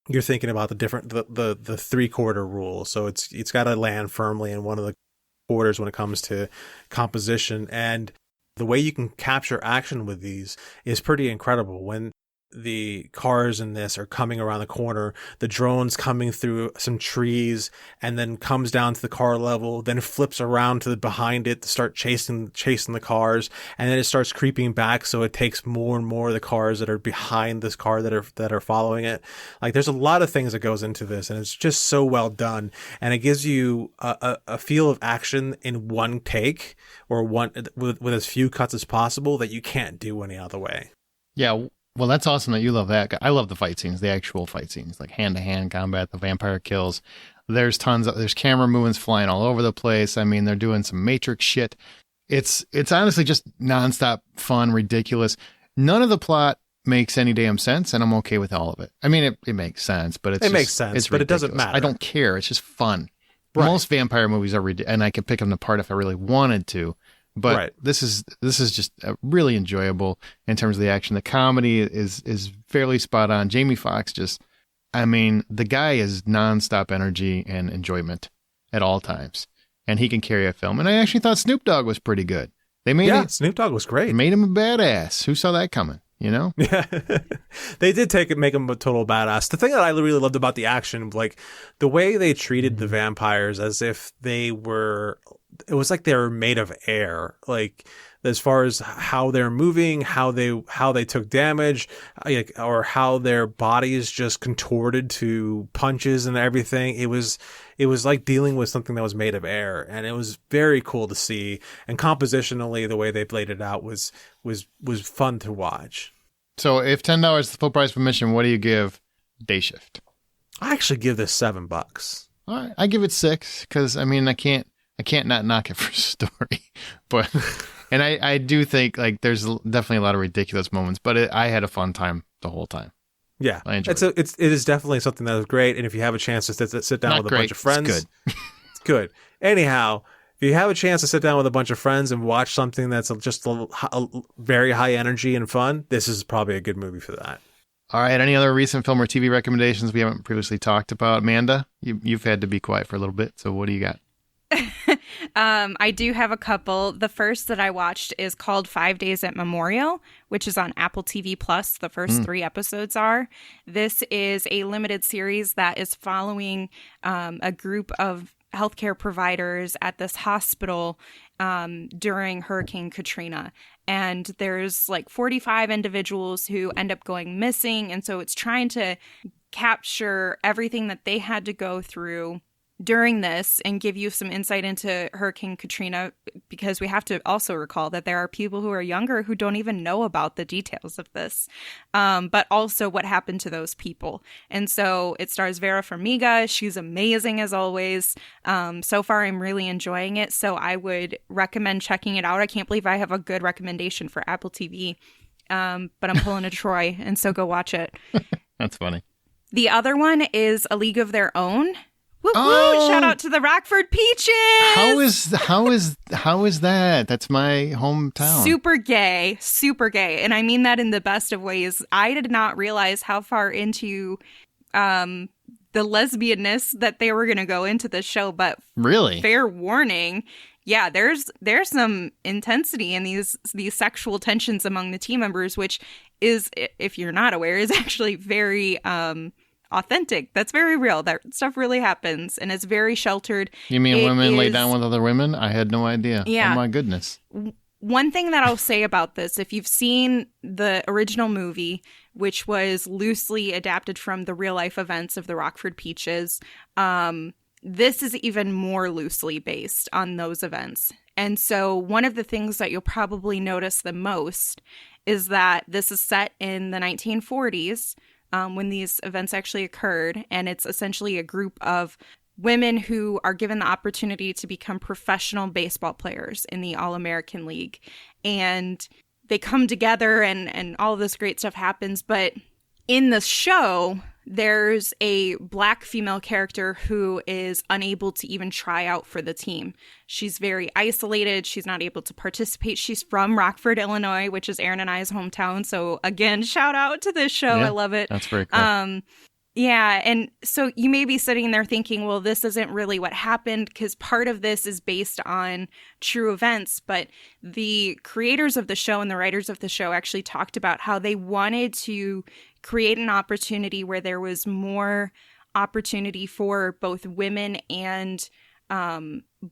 you're thinking about the 3/4 rule. So it's got to land firmly in one of the quarters when it comes to composition. And the way you can capture action with these is pretty incredible. When the cars in this are coming around the corner, the drone's coming through some trees and then comes down to the car level, then flips around to the behind it to start chasing the cars, and then it starts creeping back, so it takes more and more of the cars that are behind this car that are following it. Like, there's a lot of things that goes into this, and it's just so well done, and it gives you a feel of action in one take, or with as few cuts as possible, that you can't do any other way. Yeah. Well, that's awesome that you love that. I love the fight scenes, the actual fight scenes, like hand-to-hand combat, the vampire kills. There's camera movements flying all over the place. I mean, they're doing some Matrix shit. It's honestly just nonstop fun, ridiculous. None of the plot makes any damn sense, and I'm okay with all of it. I mean, it makes sense, but it makes sense, but it doesn't matter. I don't care. It's just fun. Right. Most vampire movies are and I can pick them apart if I really wanted to. But right. This is just really enjoyable in terms of the action. The comedy is fairly spot on. Jamie Foxx the guy is nonstop energy and enjoyment at all times, and he can carry a film. And I actually thought Snoop Dogg was pretty good. Snoop Dogg was great. Made him a badass. Who saw that coming? You know? Yeah, they did make him a total badass. The thing that I really loved about the action, like the way they treated the vampires as if it was like they were made of air, like as far as how they're moving, how they took damage, or how their bodies just contorted to punches and everything. It was like dealing with something that was made of air, and it was very cool to see. And compositionally, the way they played it out was fun to watch. So, if $10 is the full price of admission, what do you give Day Shift? I actually give this $7. All right, I give it 6 because I can't not knock it for story, but and I do think like there's definitely a lot of ridiculous moments, but I had a fun time the whole time. Yeah, I enjoyed it is definitely something that is great. And if you have a chance to sit down Not with a bunch great, of friends, it's good. it's good. Anyhow, if you have a chance to sit down with a bunch of friends and watch something that's just a very high energy and fun, this is probably a good movie for that. All right. Any other recent film or TV recommendations we haven't previously talked about? Amanda, you've had to be quiet for a little bit. So what do you got? I do have a couple. The first that I watched is called 5 Days at Memorial, which is on Apple TV Plus. The first 3 episodes are. This is a limited series that is following a group of healthcare providers at this hospital during Hurricane Katrina. And there's like 45 individuals who end up going missing. And so it's trying to capture everything that they had to go through during this and give you some insight into Hurricane Katrina, because we have to also recall that there are people who are younger who don't even know about the details of this, but also what happened to those people. And so it stars Vera Farmiga. She's amazing as always. So far, I'm really enjoying it. So I would recommend checking it out. I can't believe I have a good recommendation for Apple TV, but I'm pulling a Troy, and so go watch it. That's funny. The other one is A League of Their Own. Woo woo! Oh! Shout out to the Rockford Peaches. How is that? That's my hometown. Super gay, and I mean that in the best of ways. I did not realize how far into the lesbianness that they were going to go into this show, but Really? fair warning. Yeah, there's some intensity in these sexual tensions among the team members, which is, if you're not aware, is actually very authentic. That's very real. That stuff really happens, and it's very sheltered. You mean women lay down with other women? I had no idea. Yeah. Oh my goodness. One thing that I'll say about this, if you've seen the original movie, which was loosely adapted from the real life events of the Rockford Peaches, this is even more loosely based on those events. And so one of the things that you'll probably notice the most is that this is set in the 1940s, when these events actually occurred. And it's essentially a group of women who are given the opportunity to become professional baseball players in the All-American League. And they come together and all of this great stuff happens. But in the show, there's a Black female character who is unable to even try out for the team. She's very isolated. She's not able to participate. She's from Rockford, Illinois, which is Aaron and I's hometown. So again, shout out to this show. Yeah, I love it. That's very cool. Yeah. And so you may be sitting there thinking, well, this isn't really what happened, because part of this is based on true events. But the creators of the show and the writers of the show actually talked about how they wanted to create an opportunity where there was more opportunity for both women and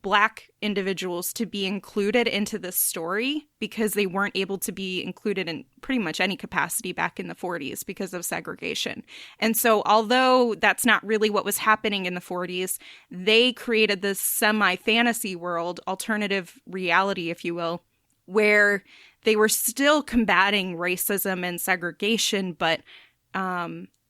Black individuals to be included into this story, because they weren't able to be included in pretty much any capacity back in the 40s because of segregation. And so although that's not really what was happening in the 40s, they created this semi-fantasy world, alternative reality, if you will, where they were still combating racism and segregation, but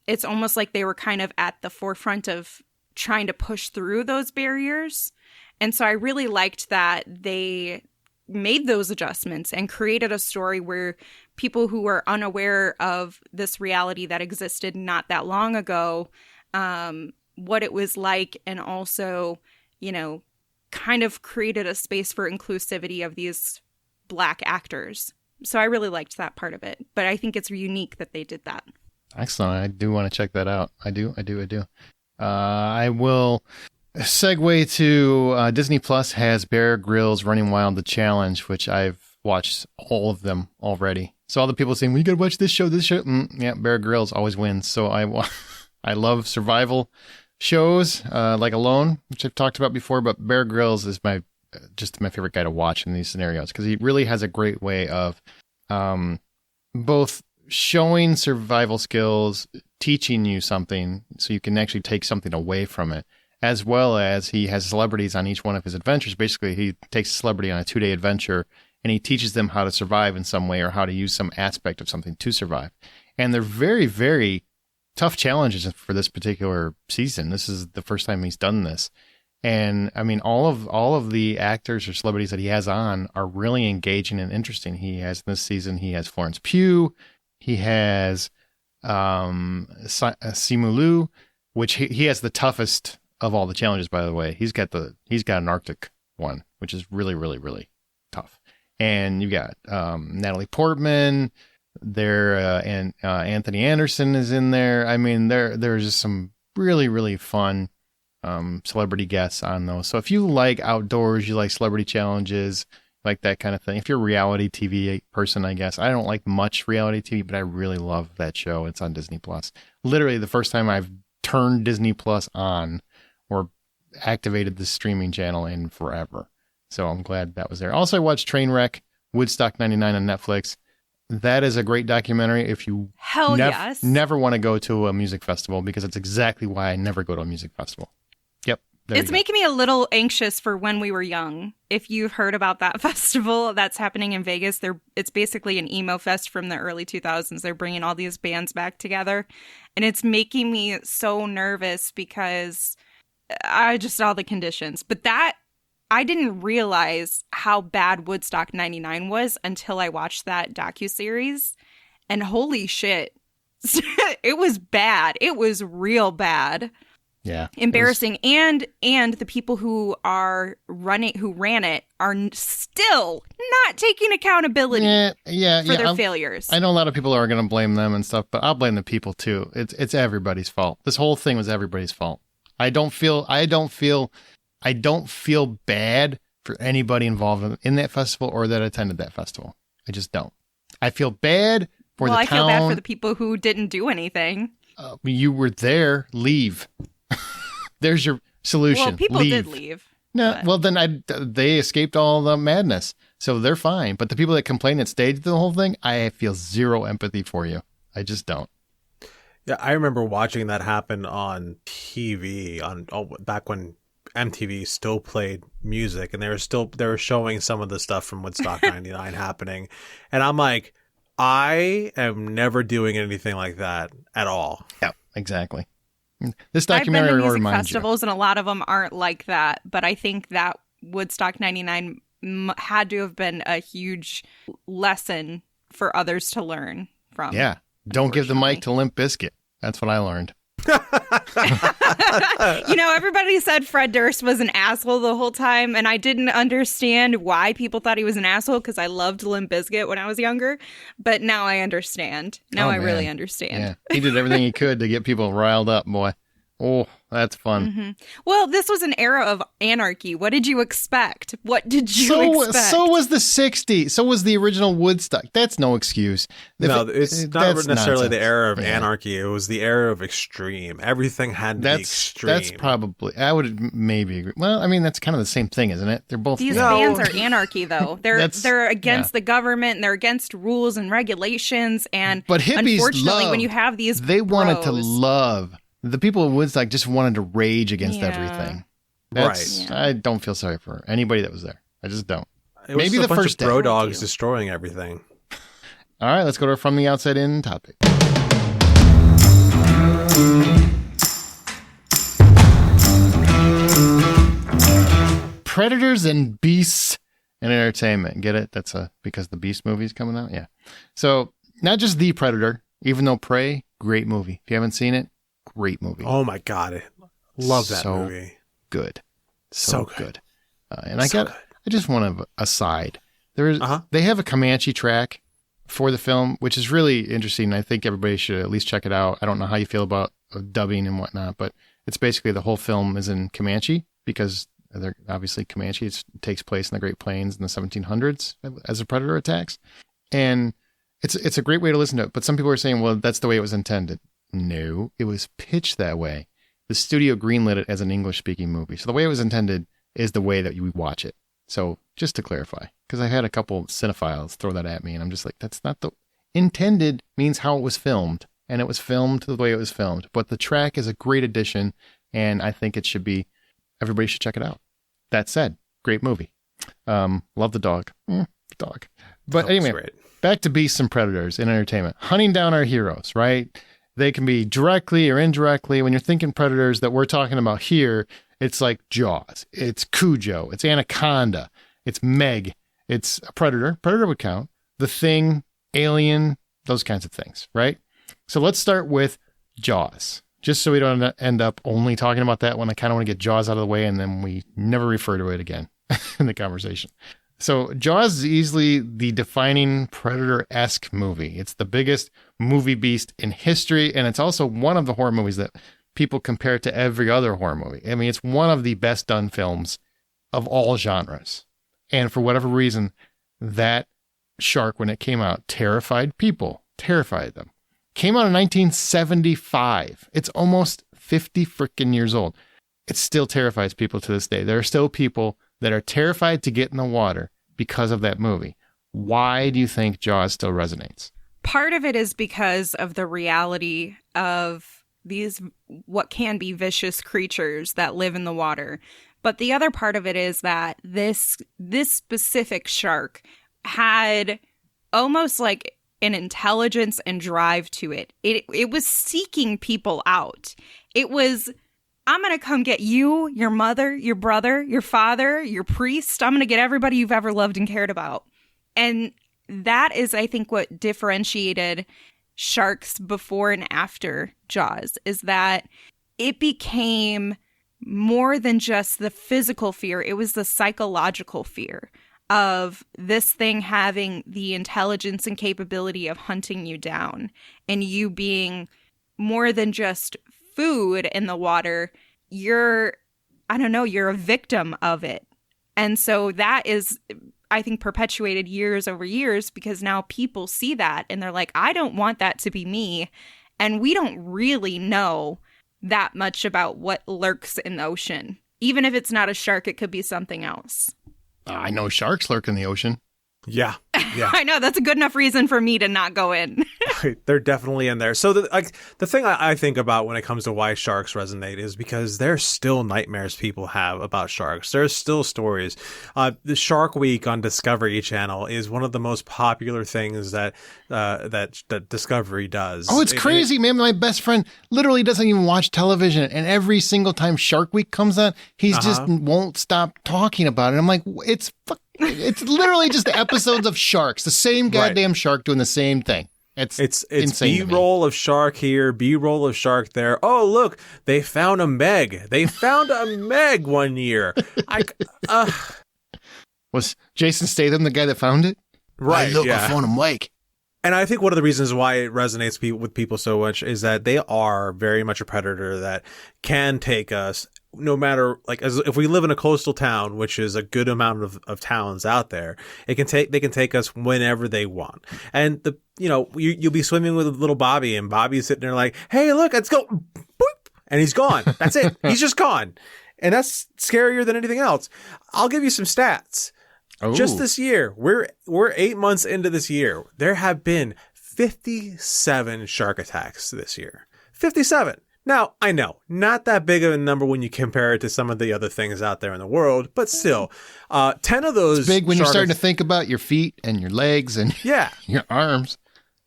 it's almost like they were kind of at the forefront of trying to push through those barriers. And so I really liked that they made those adjustments and created a story where people who were unaware of this reality that existed not that long ago, what it was like, and also, you know, kind of created a space for inclusivity of these Black actors. So I really liked that part of it, but I think it's unique that they did that. Excellent. I do want to check that out. I do. I will segue to Disney Plus has Bear Grylls Running Wild, the Challenge, which I've watched all of them already. So all the people saying, well, you got to watch this show. Yeah, Bear Grylls always wins. So I love survival shows like Alone, which I've talked about before, but Bear Grylls is my favorite guy to watch in these scenarios, because he really has a great way of both showing survival skills, teaching you something so you can actually take something away from it, as well as he has celebrities on each one of his adventures. Basically, he takes a celebrity on a 2-day adventure and he teaches them how to survive in some way or how to use some aspect of something to survive. And they're very, very tough challenges for this particular season. This is the first time he's done this. And I mean, all of the actors or celebrities that he has on are really engaging and interesting. He has this season, he has Florence Pugh. He has Simulu, which he has the toughest of all the challenges, by the way. He's got an Arctic one, which is really, really, really tough. And you got Natalie Portman there, and Anthony Anderson is in there. I mean, there's just some really, really fun celebrity guests on those. So if you like outdoors, you like celebrity challenges, like that kind of thing. If you're a reality TV person, I guess. I don't like much reality TV, but I really love that show. It's on Disney Plus. Literally the first time I've turned Disney Plus on or activated the streaming channel in forever. So I'm glad that was there. Also, I watched Trainwreck, Woodstock 99 on Netflix. That is a great documentary if you yes. never want to go to a music festival, because it's exactly why I never go to a music festival. Yep. It's making me a little anxious for When We Were Young. If you've heard about that festival that's happening in Vegas, it's basically an emo fest from the early 2000s. They're bringing all these bands back together. And it's making me so nervous because all the conditions. But I didn't realize how bad Woodstock 99 was until I watched that docuseries. And holy shit, it was bad. It was real bad. Yeah. Embarrassing. And the people who ran it are still not taking accountability for their failures. I know a lot of people are going to blame them and stuff, but I'll blame the people too. It's everybody's fault. This whole thing was everybody's fault. I don't feel bad for anybody involved in that festival or that attended that festival. I just don't. I feel bad for the town. I feel bad for the people who didn't do anything. You were there. Leave. There's your solution. Well, people did leave. No, but... well, then they escaped all the madness, so they're fine. But the people that complained and staged the whole thing, I feel zero empathy for you. I just don't. Yeah, I remember watching that happen on TV back when MTV still played music, and they were showing some of the stuff from Woodstock 99 happening, and I'm like, I am never doing anything like that at all. Yeah, exactly. This documentary I've been to music reminds festivals, and a lot of them aren't like that. But I think that Woodstock 99 had to have been a huge lesson for others to learn from. Yeah, don't give the mic to Limp Bizkit. That's what I learned. Everybody said Fred Durst was an asshole the whole time, and I didn't understand why people thought he was an asshole because I loved Limp Bizkit when I was younger. But now I understand. I really understand. Yeah. He did everything he could to get people riled up, boy. Oh, that's fun. Mm-hmm. Well, this was an era of anarchy. What did you expect? Expect? So was the 60s. So was the original Woodstock. That's no excuse. It's not necessarily the era of anarchy. It was the era of extreme. Everything had to be extreme. That's probably, I would maybe agree. Well, I mean, that's kind of the same thing, isn't it? They're both. These bands are anarchy, though. They're against the government, and they're against rules and regulations. But hippies, unfortunately, when you have these, they wanted to love. The people of Woodstock just wanted to rage against everything. Right. I don't feel sorry for anybody that was there. I just don't. It was maybe the first bro dogs destroying everything. All right, let's go to From the Outside In topic. Predators and Beasts in entertainment. Get it? That's because the Beast movie's coming out? Yeah. So, not just The Predator, even though Prey, great movie. If you haven't seen it, great movie. Oh my God. Love that movie. Good. So good. And I just want to aside. They have a Comanche track for the film, which is really interesting. I think everybody should at least check it out. I don't know how you feel about dubbing and whatnot, but it's basically the whole film is in Comanche because they're obviously Comanche. It takes place in the Great Plains in the 1700s as a predator attacks. And it's a great way to listen to it. But some people are saying, well, that's the way it was intended. No, it was pitched that way. The studio greenlit it as an English-speaking movie. So the way it was intended is the way that you watch it. So just to clarify, because I had a couple cinephiles throw that at me, and I'm just like, that's not the... Intended means how it was filmed, and it was filmed the way it was filmed. But the track is a great addition, and I think it should be... Everybody should check it out. That said, great movie. Love the dog. Dog. But anyway, back to Beasts and Predators in entertainment. Hunting down our heroes, right? They can be directly or indirectly. When you're thinking predators that we're talking about here, it's like Jaws, it's Cujo, it's Anaconda, it's Meg, it's a predator. Predator would count. The Thing, Alien, those kinds of things, right? So let's start with Jaws. Just so we don't end up only talking about that one. I kind of want to get Jaws out of the way, and then we never refer to it again in the conversation. So Jaws is easily the defining Predator-esque movie. It's the biggest movie beast in history, and it's also one of the horror movies that people compare to every other horror movie. I mean, it's one of the best done films of all genres. And for whatever reason, that shark, when it came out, terrified people, terrified them. Came out in 1975. It's almost 50 freaking years old. It still terrifies people to this day. There are still people that are terrified to get in the water because of that movie. Why do you think Jaws still resonates? Part of it is because of the reality of these, what can be vicious creatures that live in the water. But the other part of it is that this specific shark had almost like an intelligence and drive to it. It was seeking people out. It was, I'm going to come get you, your mother, your brother, your father, your priest. I'm going to get everybody you've ever loved and cared about. And that is, I think, what differentiated sharks before and after Jaws, is that it became more than just the physical fear. It was the psychological fear of this thing having the intelligence and capability of hunting you down, and you being more than just food in the water. You're a victim of it. And so that is, I think, perpetuated years over years, because now people see that and they're like, I don't want that to be me. And we don't really know that much about what lurks in the ocean. Even if it's not a shark, it could be something else. I know sharks lurk in the ocean. Yeah. I know. That's a good enough reason for me to not go in. They're definitely in there. So the thing I think about when it comes to why sharks resonate is because there's still nightmares people have about sharks. There's still stories. The Shark Week on Discovery Channel is one of the most popular things that Discovery does. Oh, it's crazy, man. My best friend literally doesn't even watch television, and every single time Shark Week comes on, he's just won't stop talking about it. I'm like, it's literally just the episodes of sharks, the same goddamn shark doing the same thing. It's insane. B-roll of shark here, B-roll of shark there. Oh, look, they found a Meg. They found a Meg one year. Was Jason Statham the guy that found it? Right. I found a Mike. And I think one of the reasons why it resonates with people so much is that they are very much a predator that can take us no matter, like, as if we live in a coastal town, which is a good amount of towns out there, they can take us whenever they want. And you'll be swimming with little Bobby, and Bobby's sitting there like, hey, look, let's go. Boop, and he's gone. That's it. He's just gone. And that's scarier than anything else. I'll give you some stats. Oh. Just this year, we're 8 months into this year. There have been 57 shark attacks this year. 57. Now, I know, not that big of a number when you compare it to some of the other things out there in the world, but still, 10 of those... It's big when you're starting to think about your feet and your legs and your arms.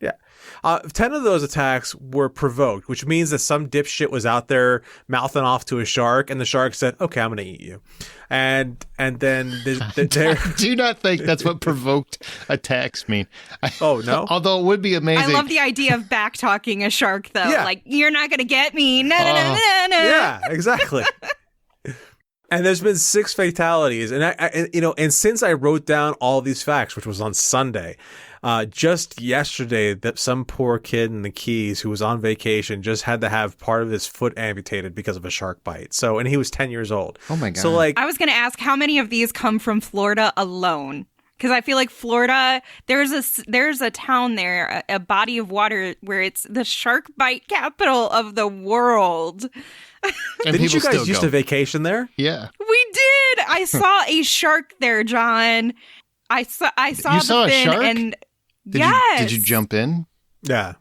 Yeah. 10 of those attacks were provoked, which means that some dipshit was out there mouthing off to a shark, and the shark said, okay, I'm going to eat you. And then I do not think that's what provoked attacks mean. Oh, no? Although it would be amazing. I love the idea of back-talking a shark, though. Yeah. Like, you're not going to get me. No. Yeah, exactly. And there's been 6 fatalities. And and since I wrote down all these facts, which was on Sunday, just yesterday, that some poor kid in the Keys who was on vacation just had to have part of his foot amputated because of a shark bite. So, and he was 10 years old. Oh my God. So I was going to ask, how many of these come from Florida alone? Because I feel like Florida, there's a town there, a body of water where it's the shark bite capital of the world. And didn't you people guys still used go. to vacation there? Yeah. We did. I saw a shark there, John. I saw You the saw a fin, shark? and Did you jump in? Yeah.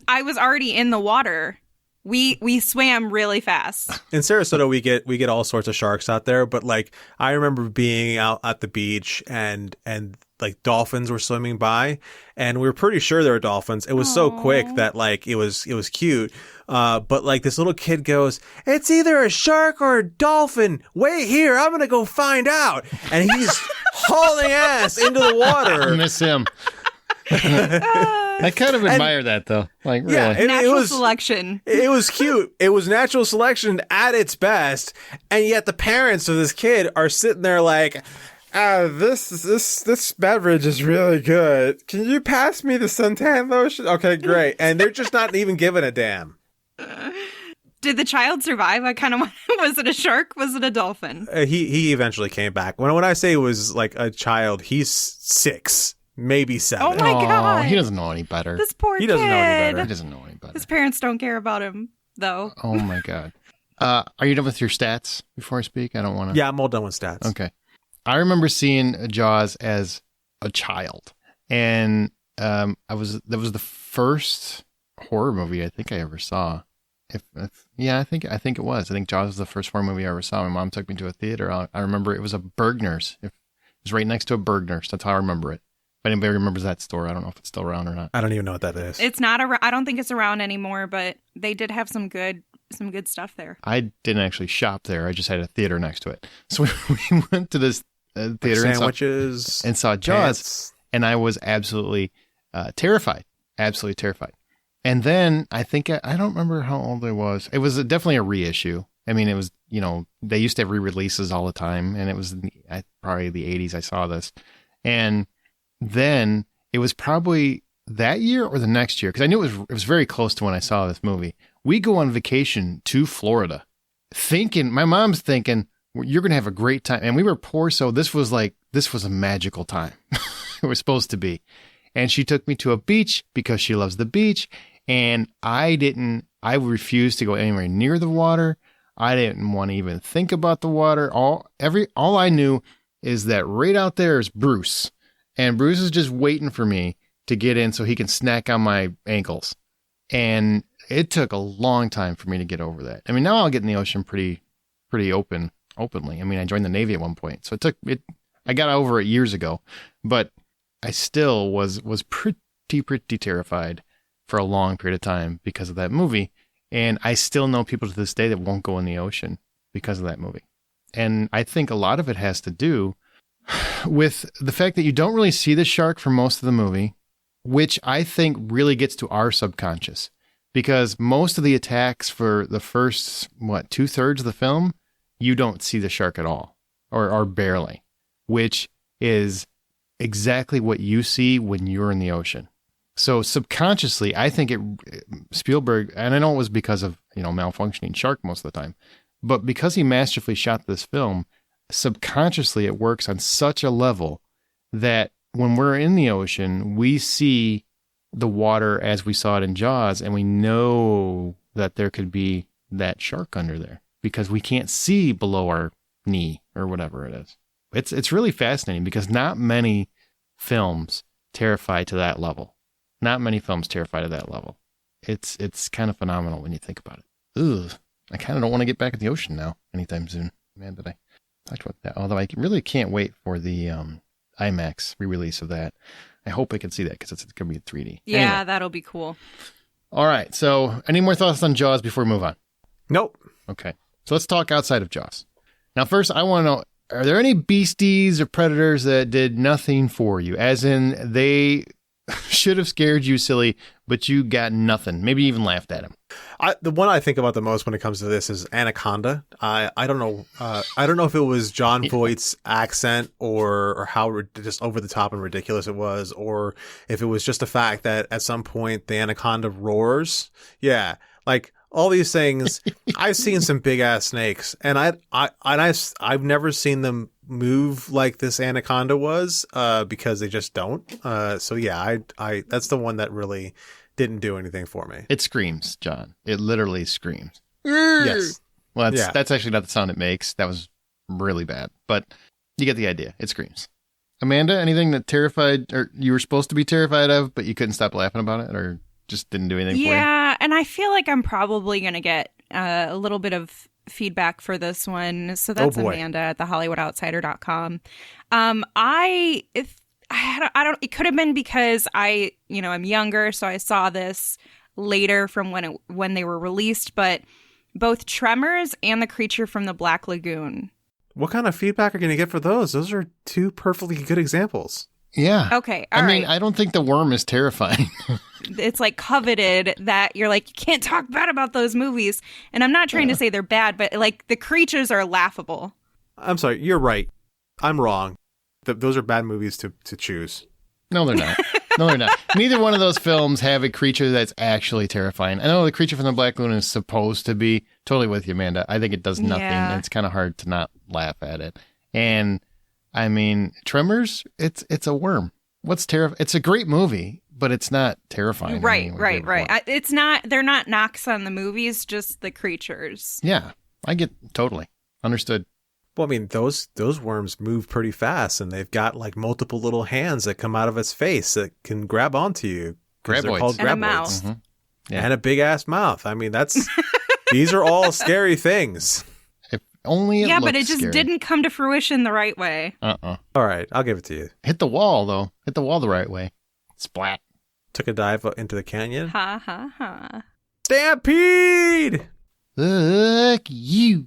I was already in the water. We swam really fast. In Sarasota, we get all sorts of sharks out there, but like I remember being out at the beach and like dolphins were swimming by, and we were pretty sure they were dolphins. It was so quick that like it was cute. But like this little kid goes, "It's either a shark or a dolphin. Wait here, I'm gonna go find out." And he's hauling ass into the water. I miss him. I kind of admire that, though. Like, really. Yeah, Natural selection. It was cute. It was natural selection at its best, and yet the parents of this kid are sitting there like, this beverage is really good. Can you pass me the suntan lotion? Okay, great. And they're just not even giving a damn. Did the child survive? I kind of was it a shark? Was it a dolphin? He eventually came back. When I say it was like a child, he's 6, maybe 7. Oh my God. He doesn't know any better. This poor kid. He doesn't know any better. He doesn't know any better. His parents don't care about him, though. Oh my God. Are you done with your stats before I speak? I don't want to. Yeah, I'm all done with stats. Okay. I remember seeing Jaws as a child, and that was the first horror movie I think I ever saw. I think it was. I think Jaws was the first horror movie I ever saw. My mom took me to a theater. I remember it was a Bergner's. It was right next to a Bergner's. That's how I remember it. If anybody remembers that store, I don't know if it's still around or not. I don't even know what that is. It's not around. I don't think it's around anymore, but they did have some good stuff there. I didn't actually shop there. I just had a theater next to it. So we went to this theater sandwiches and saw Jaws, pants. And I was absolutely terrified. Absolutely terrified. And then I think, I don't remember how old I was. It was definitely a reissue. I mean, it was, they used to have re-releases all the time. And it was probably the 80s I saw this. And then it was probably that year or the next year, because I knew it was very close to when I saw this movie. We go on vacation to Florida my mom's thinking, you're going to have a great time. And we were poor. So this was a magical time. It was supposed to be. And she took me to a beach because she loves the beach. And I refused to go anywhere near the water. I didn't want to even think about the water. All I knew is that right out there is Bruce. And Bruce is just waiting for me to get in so he can snack on my ankles. And it took a long time for me to get over that. I mean, now I'll get in the ocean pretty openly. I mean, I joined the Navy at one point. So I got over it years ago, but I still was pretty terrified for a long period of time because of that movie. And I still know people to this day that won't go in the ocean because of that movie. And I think a lot of it has to do with the fact that you don't really see the shark for most of the movie, which I think really gets to our subconscious, because most of the attacks for the first, 2/3 of the film, you don't see the shark at all or barely, which is exactly what you see when you're in the ocean. So subconsciously, I think Spielberg, and I know it was because of, malfunctioning shark most of the time, but because he masterfully shot this film, subconsciously it works on such a level that when we're in the ocean, we see the water as we saw it in Jaws, and we know that there could be that shark under there because we can't see below our knee or whatever it is. It's really fascinating because not many films terrify to that level. Not many films terrify to that level. It's kind of phenomenal when you think about it. Ugh, I kind of don't want to get back in the ocean now anytime soon. Man, did I talk about that? Although I really can't wait for the IMAX re-release of that. I hope I can see that because it's going to be in 3D. Yeah, anyway. That'll be cool. All right. So any more thoughts on Jaws before we move on? Nope. Okay. So let's talk outside of Jaws. Now, first, I want to know, are there any beasties or predators that did nothing for you? As in, they should have scared you silly, but you got nothing. Maybe even laughed at him. The one I think about the most when it comes to this is Anaconda. I don't know. I don't know if it was John Voight's accent or how just over the top and ridiculous it was, or if it was just the fact that at some point the anaconda roars. Yeah, like all these things. I've seen some big ass snakes, and I've never seen them move like this anaconda was because they just don't. So yeah, I that's the one that really didn't do anything for me. It screams, John. It literally screams. Yes. Well, that's actually not the sound it makes. That was really bad, but you get the idea. It screams. Amanda, anything that terrified or you were supposed to be terrified of, but you couldn't stop laughing about it or just didn't do anything for you? Yeah, and I feel like I'm probably going to get a little bit of feedback for this one. So that's Amanda at thehollywoodoutsider.com. It could have been because I'm younger, so I saw this later from when they were released, but both Tremors and The Creature from the Black Lagoon. What kind of feedback are you going to get for those? Those are two perfectly good examples. Yeah. Okay, I all mean, right. I don't think the worm is terrifying. It's like coveted that you're like, you can't talk bad about those movies. And I'm not trying to say they're bad, but like the creatures are laughable. I'm sorry, you're right. I'm wrong. Those are bad movies to choose. No, they're not. No, they're not. Neither one of those films have a creature that's actually terrifying. I know the creature from the Black Lagoon is supposed to be. Totally with you, Amanda. I think it does nothing. Yeah. It's kind of hard to not laugh at it. And I mean, Tremors, it's a worm. What's terrifying? It's a great movie, but it's not terrifying. Right. It's not, they're not knocks on the movies, just the creatures. Yeah, I get totally understood. Well, I mean, those worms move pretty fast, and they've got like multiple little hands that come out of its face that can grab onto you. 'Cause they're Graboids. called And a graboids. mouth. Mhm. Yeah. And a big ass mouth. I mean, these are all scary things. If only it Yeah, but looked it just scary. didn't come to fruition the right way. Uh-uh. All right, I'll give it to you. Hit the wall, though. Hit the wall the right way. Splat. Took a dive into the canyon. Ha ha ha. Stampede! Fuck you.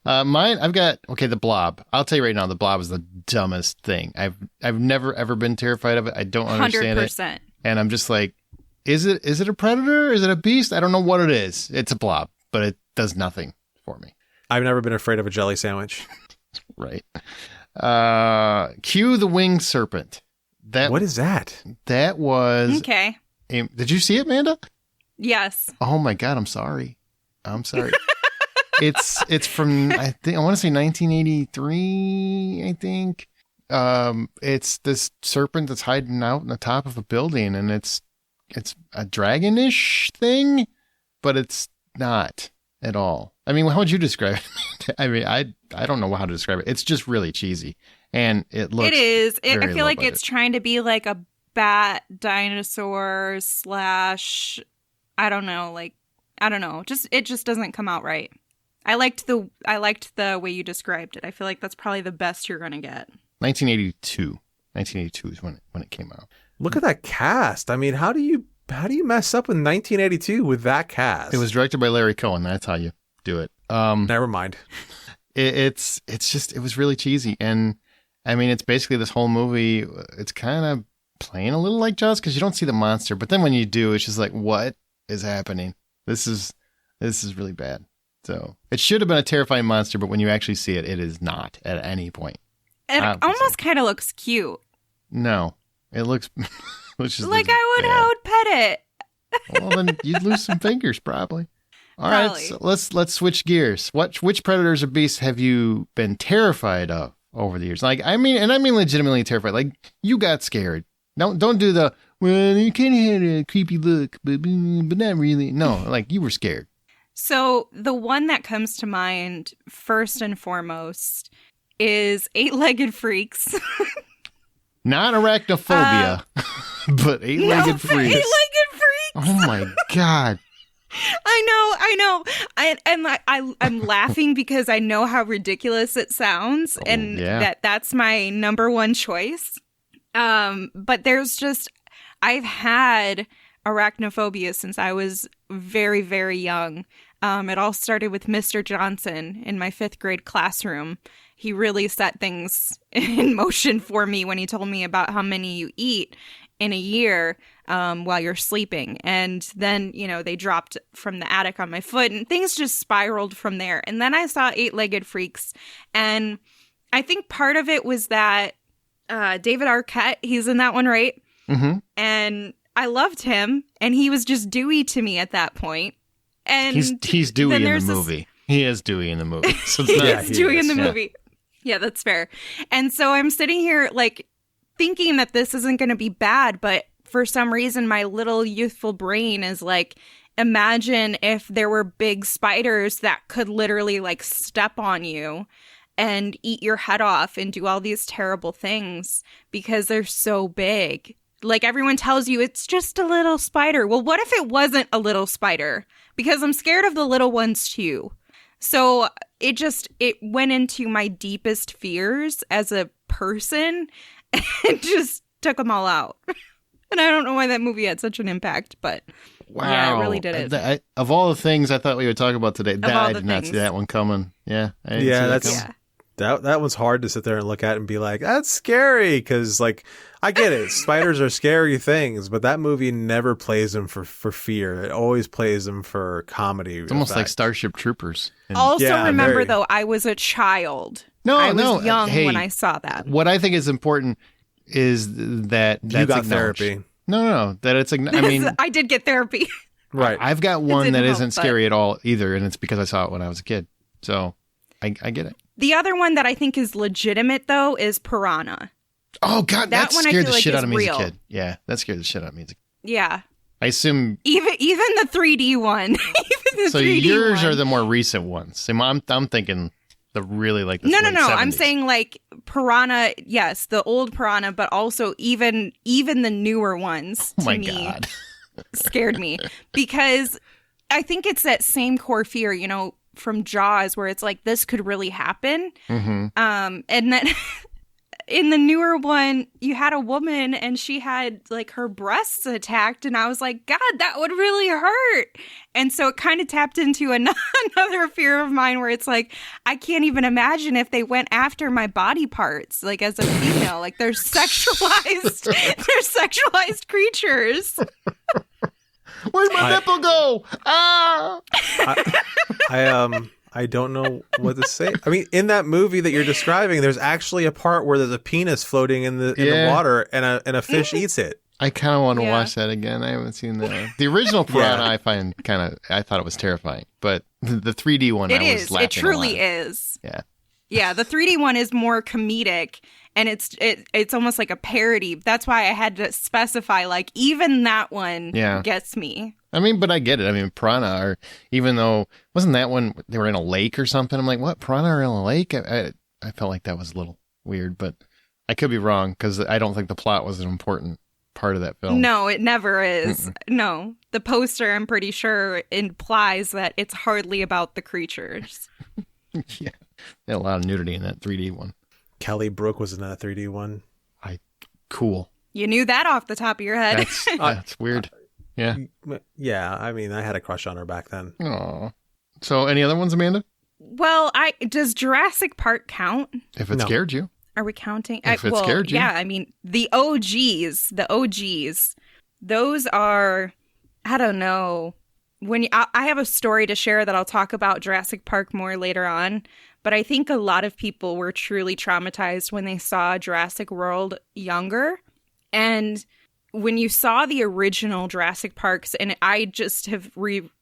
Mine, I've got, the Blob. I'll tell you right now, the Blob is the dumbest thing. I've never, ever been terrified of it. I don't understand 100%. it. And I'm just like, is it a predator? Is it a beast? I don't know what it is. It's a blob, but it does nothing for me. I've never been afraid of a jelly sandwich. Right. Cue the winged serpent. What is that? That was, Okay. did you see it, Amanda? Yes. Oh my God, I'm sorry. It's from, I want to say 1983, I think. It's this serpent that's hiding out in the top of a building, and it's a dragon-ish thing, but it's not at all. I mean, how would you describe it? I mean, I don't know how to describe it. It's just really cheesy, and it looks. It is. I very feel low like budget. it's trying to be like a bat dinosaur / I don't know. It just doesn't come out right. I liked the way you described it. I feel like that's probably the best you're gonna get. 1982. 1982 is when it came out. Look at that cast. I mean, how do you mess up with 1982 with that cast? It was directed by Larry Cohen. That's how you do it. Never mind. It's just, it was really cheesy. And I mean, it's basically this whole movie. It's kind of playing a little like Jaws because you don't see the monster. But then when you do, it's just like, what is happening? This is really bad. So it should have been a terrifying monster, but when you actually see it, it is not at any point. It Obviously. almost kind of looks cute. No, it looks just Like looks I bad. would pet it. Well, then you'd lose some fingers probably. All right, Probably. so let's switch gears. Which predators or beasts have you been terrified of over the years? Like, I mean legitimately terrified. Like, you got scared. Don't do the, well, you kind of had a creepy look, but not really. No, like, you were scared. So the one that comes to mind first and foremost is eight-legged freaks. Not arachnophobia, but eight-legged freaks. Eight-legged freaks. Oh my God. I know. I'm laughing because I know how ridiculous it sounds, and yeah. that's my number one choice. But there's just, I've had arachnophobia since I was very, very young. It all started with Mr. Johnson in my 5th grade classroom. He really set things in motion for me when he told me about how many you eat in a year while you're sleeping. And then, they dropped from the attic on my foot and things just spiraled from there. And then I saw Eight-Legged Freaks. And I think part of it was that David Arquette, he's in that one, right? Mm-hmm. And I loved him. And he was just Dewey to me at that point. And He's Dewey then in the there's movie. He is Dewey in the movie. So it's not, Yeah, He's he Dewey is, in the yeah. movie. Yeah, that's fair. And so I'm sitting here like thinking that this isn't going to be bad, but for some reason my little youthful brain is like, imagine if there were big spiders that could literally like step on you and eat your head off and do all these terrible things because they're so big. Like everyone tells you it's just a little spider. Well, what if it wasn't a little spider? Because I'm scared of the little ones too. So it went into my deepest fears as a person and just took them all out. And I don't know why that movie had such an impact, but wow. yeah, it really did it. Of all the things I thought we would talk about today, all I the did not see things. that one coming. Yeah. I didn't Yeah, see that that's coming. That one's hard to sit there and look at and be like, that's scary, because like I get it, spiders are scary things, but that movie never plays them for fear. It always plays them for comedy. It's almost like Starship Troopers. Also, remember though, I was a child. I was young when I saw that. What I think is important is that you got therapy. No, that it's like, I mean, I did get therapy. Right. I've got one that isn't scary at all either, and it's because I saw it when I was a kid. So I get it. The other one that I think is legitimate, though, is Piranha. Oh, God, that scared the shit out of me real. as a kid. Yeah, that scared the shit out of me as a kid. Yeah. I assume... Even the 3D one. So yours are the more recent ones. So I'm thinking the really like the No. 70s. I'm saying like Piranha, yes, the old Piranha, but also even the newer ones to me God. scared me. Because I think it's that same core fear, you know, from Jaws, where it's like, this could really happen. Mm-hmm. And then in the newer one, you had a woman and she had like her breasts attacked, and I was like, God, that would really hurt. And so it kind of tapped into another fear of mine, where it's like, I can't even imagine if they went after my body parts, like as a female, like they're sexualized creatures. Where'd my nipple go? Ah! I don't know what to say. I mean, in that movie that you're describing, there's actually a part where there's a penis floating in the water, and a fish eats it. I kind of want to watch that again. I haven't seen that. The original Piranha, I find I thought it was terrifying, but the 3D one, I was laughing. It truly is. Yeah. Yeah, the 3D one is more comedic, and it's almost like a parody. That's why I had to specify, like, even that one gets me. I mean, but I get it. I mean, Piranha, or even though, wasn't that one, they were in a lake or something? I'm like, what, Piranha are in a lake? I felt like that was a little weird, but I could be wrong, because I don't think the plot was an important part of that film. No, it never is. No. The poster, I'm pretty sure, implies that it's hardly about the creatures. Yeah. They had a lot of nudity in that 3D one. Kelly Brook was in that 3D one. Cool. You knew that off the top of your head. That's weird. Yeah. Yeah, I mean, I had a crush on her back then. Aww. So, any other ones, Amanda? Well, does Jurassic Park count? If it scared you. Are we counting? If it scared you. Yeah, I mean, the OGs, those are, I don't know. I have a story to share that I'll talk about Jurassic Park more later on, but I think a lot of people were truly traumatized when they saw Jurassic World younger. And when you saw the original Jurassic Parks, and I just have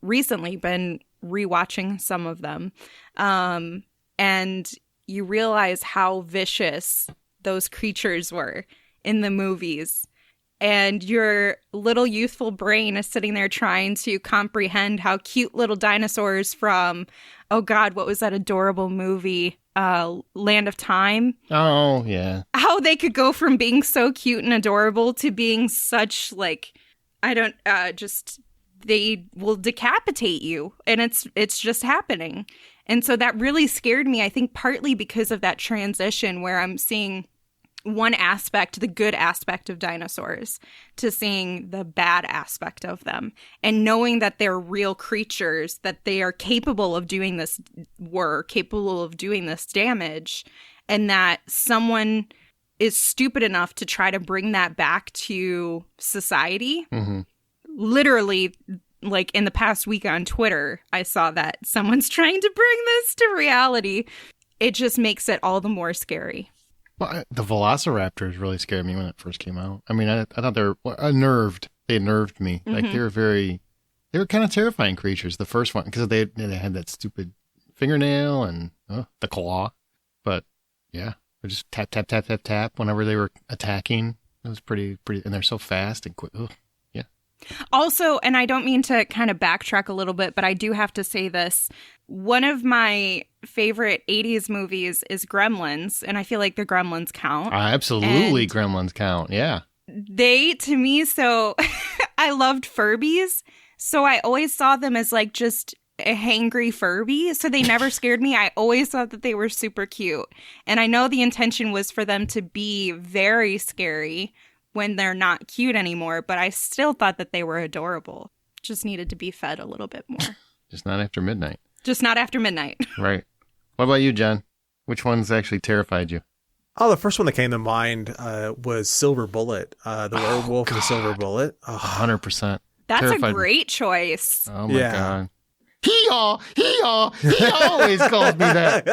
recently been rewatching some of them, and you realize how vicious those creatures were in the movies. And your little youthful brain is sitting there trying to comprehend how cute little dinosaurs from, oh God, what was that adorable movie? Land of Time. Oh, yeah. How they could go from being so cute and adorable to being such like, they will decapitate you. And it's just happening. And so that really scared me, I think partly because of that transition where I'm seeing one aspect, the good aspect of dinosaurs, to seeing the bad aspect of them, and knowing that they're real creatures, that they are capable of doing this damage, and that someone is stupid enough to try to bring that back to society. Mm-hmm. Literally, like in the past week on Twitter, I saw that someone's trying to bring this to reality. It just makes it all the more scary. Well, the Velociraptors really scared me when it first came out. I mean, I thought they were unnerved. They unnerved me. Mm-hmm. Like they were kind of terrifying creatures. The first one, because they had that stupid fingernail and the claw. But yeah, they just tap, tap, tap, tap, tap whenever they were attacking. It was pretty, and they're so fast and quick. Ugh. Yeah. Also, and I don't mean to kind of backtrack a little bit, but I do have to say this. One of my favorite 80s movies is Gremlins, and I feel like the Gremlins count. Absolutely, and Gremlins count, yeah. They, to me, so I loved Furbies, so I always saw them as like just a hangry Furby, so they never scared me. I always thought that they were super cute, and I know the intention was for them to be very scary when they're not cute anymore, but I still thought that they were adorable. Just needed to be fed a little bit more. Just not after midnight. Just not after midnight. Right. What about you, John? Which ones actually terrified you? Oh, the first one that came to mind was Silver Bullet, the werewolf and the Silver Bullet. 100%. That's Terrified. a great choice. Oh my God. He always calls me that.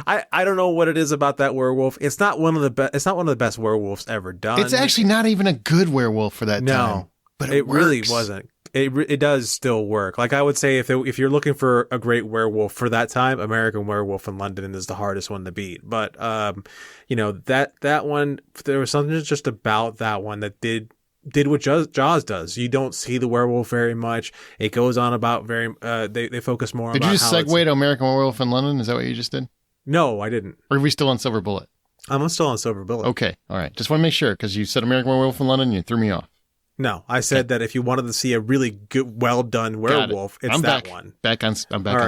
I don't know what it is about that werewolf. It's not one of the best. It's not one of the best werewolves ever done. It's actually not even a good werewolf for that time. But it really works. wasn't. It does still work. Like I would say, if you're looking for a great werewolf for that time, American Werewolf in London is the hardest one to beat. But that one, there was something just about that one that did what Jaws does. You don't see the werewolf very much. It goes on about they focus more. Did about you just segue to American Werewolf in London? Is that what you just did? No, I didn't. Or are we still on Silver Bullet? I'm still on Silver Bullet. Okay, all right. Just want to make sure because you said American Werewolf in London, and you threw me off. No, I said that if you wanted to see a really good, well done werewolf, it's that one. I'm back on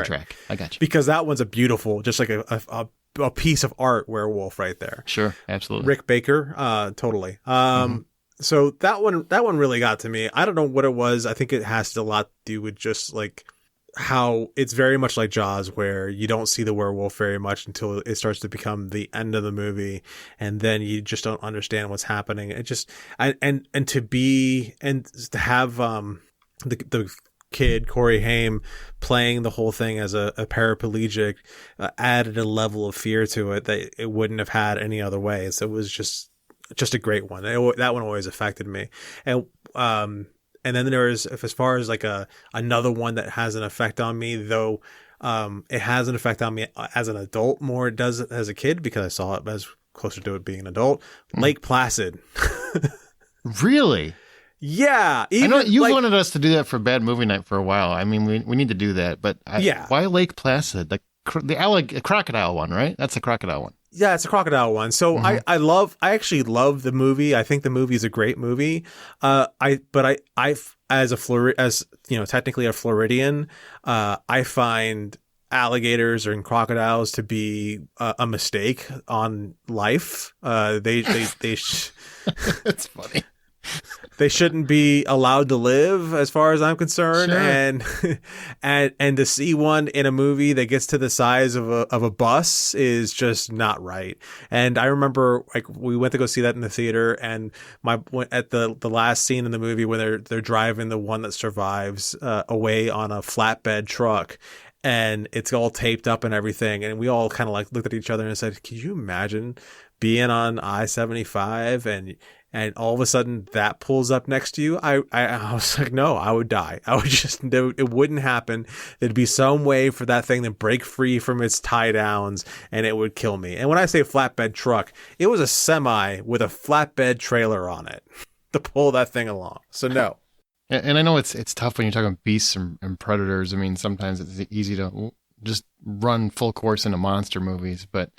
track. I got you. Because that one's a beautiful, just like a piece of art werewolf right there. Sure, absolutely. Rick Baker, totally. So that one really got to me. I don't know what it was. I think it has a lot to do with just like how it's very much like Jaws, where you don't see the werewolf very much until it starts to become the end of the movie, and then you just don't understand what's happening. It just and to have the kid Corey Haim playing the whole thing as a paraplegic added a level of fear to it that it wouldn't have had any other way. So it was just a great one. That one always affected me. And then there's, as far as like another one that has an effect on me, though, it has an effect on me as an adult more it does as a kid because I saw it as closer to it being an adult. Lake Placid. Really? Yeah. I know you've wanted us to do that for Bad Movie Night for a while. I mean, we need to do that, but why Lake Placid? The crocodile one, right? That's the crocodile one. Yeah, it's a crocodile one. So I actually love the movie. I think the movie is a great movie. I as technically a Floridian, I find alligators and crocodiles to be a mistake on life. It's funny. They shouldn't be allowed to live, as far as I'm concerned. Sure. And to see one in a movie that gets to the size of a bus is just not right. And I remember, like, we went to go see that in the theater, and at the last scene in the movie when they're driving the one that survives away on a flatbed truck, and it's all taped up and everything, and we all kind of like looked at each other and said, "Can you imagine being on I-75 and all of a sudden that pulls up next to you?" I was like, no, I would die. I would just, it wouldn't happen. There'd be some way for that thing to break free from its tie downs and it would kill me. And when I say flatbed truck, it was a semi with a flatbed trailer on it to pull that thing along. So no. And I know it's tough when you're talking beasts and predators. I mean, sometimes it's easy to just run full course into monster movies, but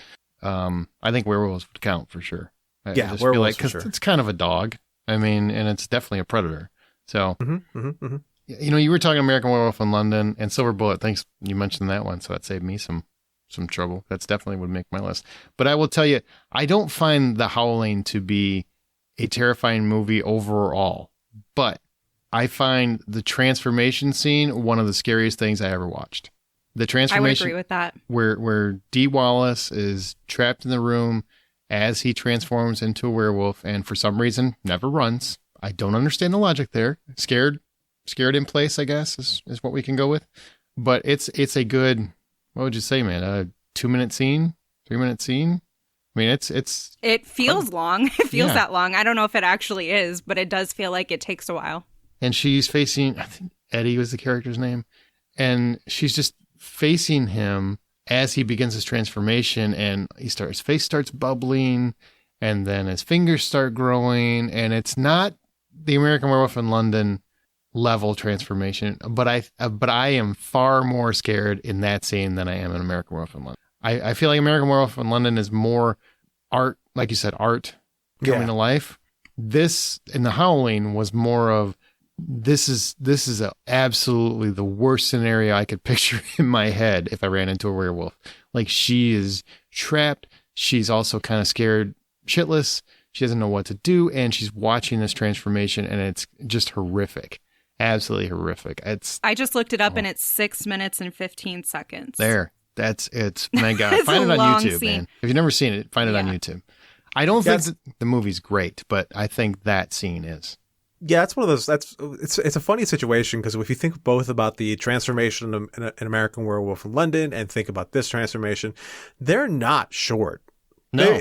I think werewolves would count for sure. I just feel like, because it's kind of a dog. I mean, and it's definitely a predator. So, you were talking American Werewolf in London and Silver Bullet. Thanks, you mentioned that one, so that saved me some trouble. That's definitely would make my list. But I will tell you, I don't find The Howling to be a terrifying movie overall, but I find the transformation scene one of the scariest things I ever watched. The transformation. I would agree with that. Where Dee Wallace is trapped in the room as he transforms into a werewolf, and for some reason never runs. I don't understand the logic there. Scared in place, I guess, is what we can go with. But it's a good, what would you say, man? A 2-minute scene, 3-minute scene. I mean, it feels long. It feels that long. I don't know if it actually is, but it does feel like it takes a while. And she's facing, I think Eddie was the character's name, and she's just facing him as he begins his transformation, and his face starts bubbling, and then his fingers start growing, and it's not the American Werewolf in London level transformation, but I am far more scared in that scene than I am in American Werewolf in London. I feel like American Werewolf in London is more art, like you said, art coming to life. This in The Howling was more of, this is absolutely the worst scenario I could picture in my head if I ran into a werewolf. Like, she is trapped. She's also kind of scared shitless. She doesn't know what to do. And she's watching this transformation, and it's just horrific. Absolutely horrific. I just looked it up, and it's 6 minutes and 15 seconds. There It's my God. It's Find a it on long YouTube, scene. man. If you've never seen it, find it on Yeah. YouTube. I don't think that the movie's great, but I think that scene is. Yeah, it's one of those. It's a funny situation because if you think both about the transformation in American Werewolf in London and think about this transformation, they're not short. No.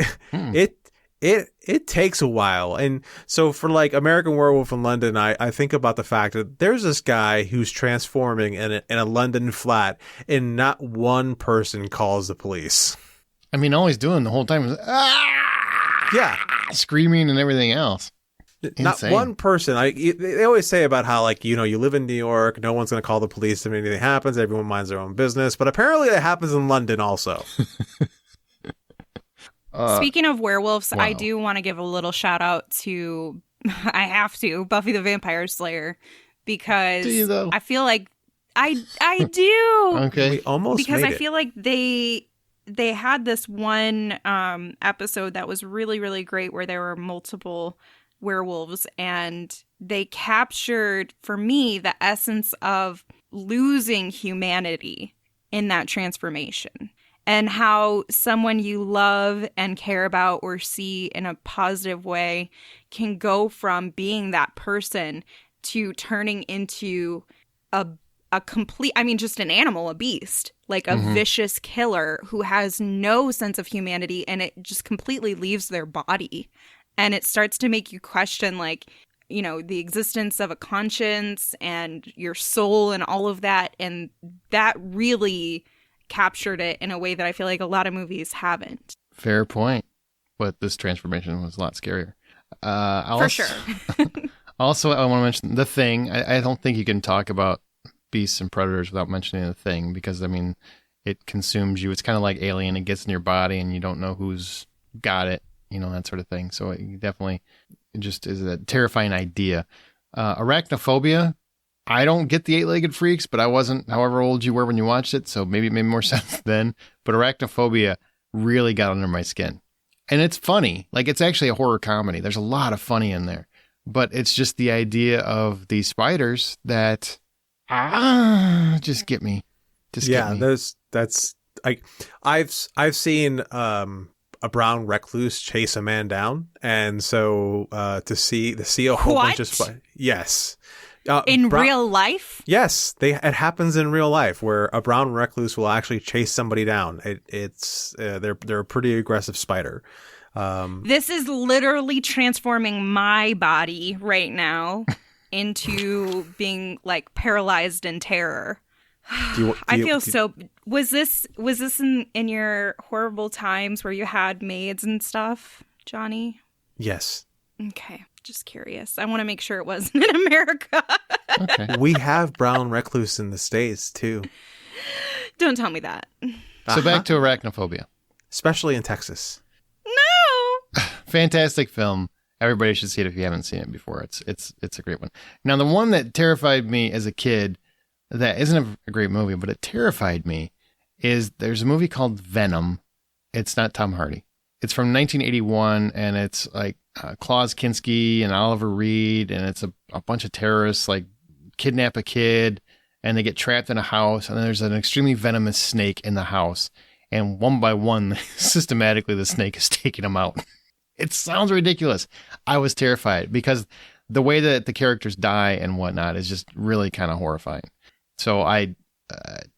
It takes a while. And so for like American Werewolf in London, I think about the fact that there's this guy who's transforming in a London flat and not one person calls the police. I mean, all he's doing the whole time is screaming and everything else. Not Insane. one person. They always say about how, like, you live in New York, no one's going to call the police if anything happens. Everyone minds their own business. But apparently it happens in London also. Speaking of werewolves, wow. I do want to give a little shout out to, I have to, Buffy the Vampire Slayer, because Do you, though? I feel like I do. Okay. We almost Because made I it. feel like they had this one episode that was really, really great where there were multiple werewolves, and they captured, for me, the essence of losing humanity in that transformation, and how someone you love and care about or see in a positive way can go from being that person to turning into a complete, I mean, just an animal, a beast, like a vicious killer who has no sense of humanity, and it just completely leaves their body. And it starts to make you question, like, the existence of a conscience and your soul and all of that. And that really captured it in a way that I feel like a lot of movies haven't. Fair point. But this transformation was a lot scarier. For sure. Also, I want to mention The Thing. I don't think you can talk about beasts and predators without mentioning The Thing, because, I mean, it consumes you. It's kind of like Alien. It gets in your body and you don't know who's got it, that sort of thing. So it definitely just is a terrifying idea. Arachnophobia. I don't get the 8-legged freaks, but I wasn't however old you were when you watched it, so maybe it made more sense then. But arachnophobia really got under my skin. And it's funny. Like, it's actually a horror comedy. There's a lot of funny in there. But it's just the idea of these spiders that just get me. Get me. I've seen a brown recluse chase a man down, and so to see a whole bunch of yes. In real life? Yes, it happens in real life where a brown recluse will actually chase somebody down. They're a pretty aggressive spider. This is literally transforming my body right now into being like paralyzed in terror. Was this in your horrible times where you had maids and stuff, Johnny? Yes. Okay. Just curious. I want to make sure it wasn't in America. Okay. We have brown recluse in the States too. Don't tell me that. So back to arachnophobia. Especially in Texas. No. Fantastic film. Everybody should see it if you haven't seen it before. It's a great one. Now, the one that terrified me as a kid, that isn't a great movie, but it terrified me, is there's a movie called Venom. It's not Tom Hardy. It's from 1981, and it's like Klaus Kinski and Oliver Reed, and it's a bunch of terrorists like kidnap a kid, and they get trapped in a house, and then there's an extremely venomous snake in the house, and one by one, systematically, the snake is taking them out. It sounds ridiculous. I was terrified because the way that the characters die and whatnot is just really kind of horrifying. So I,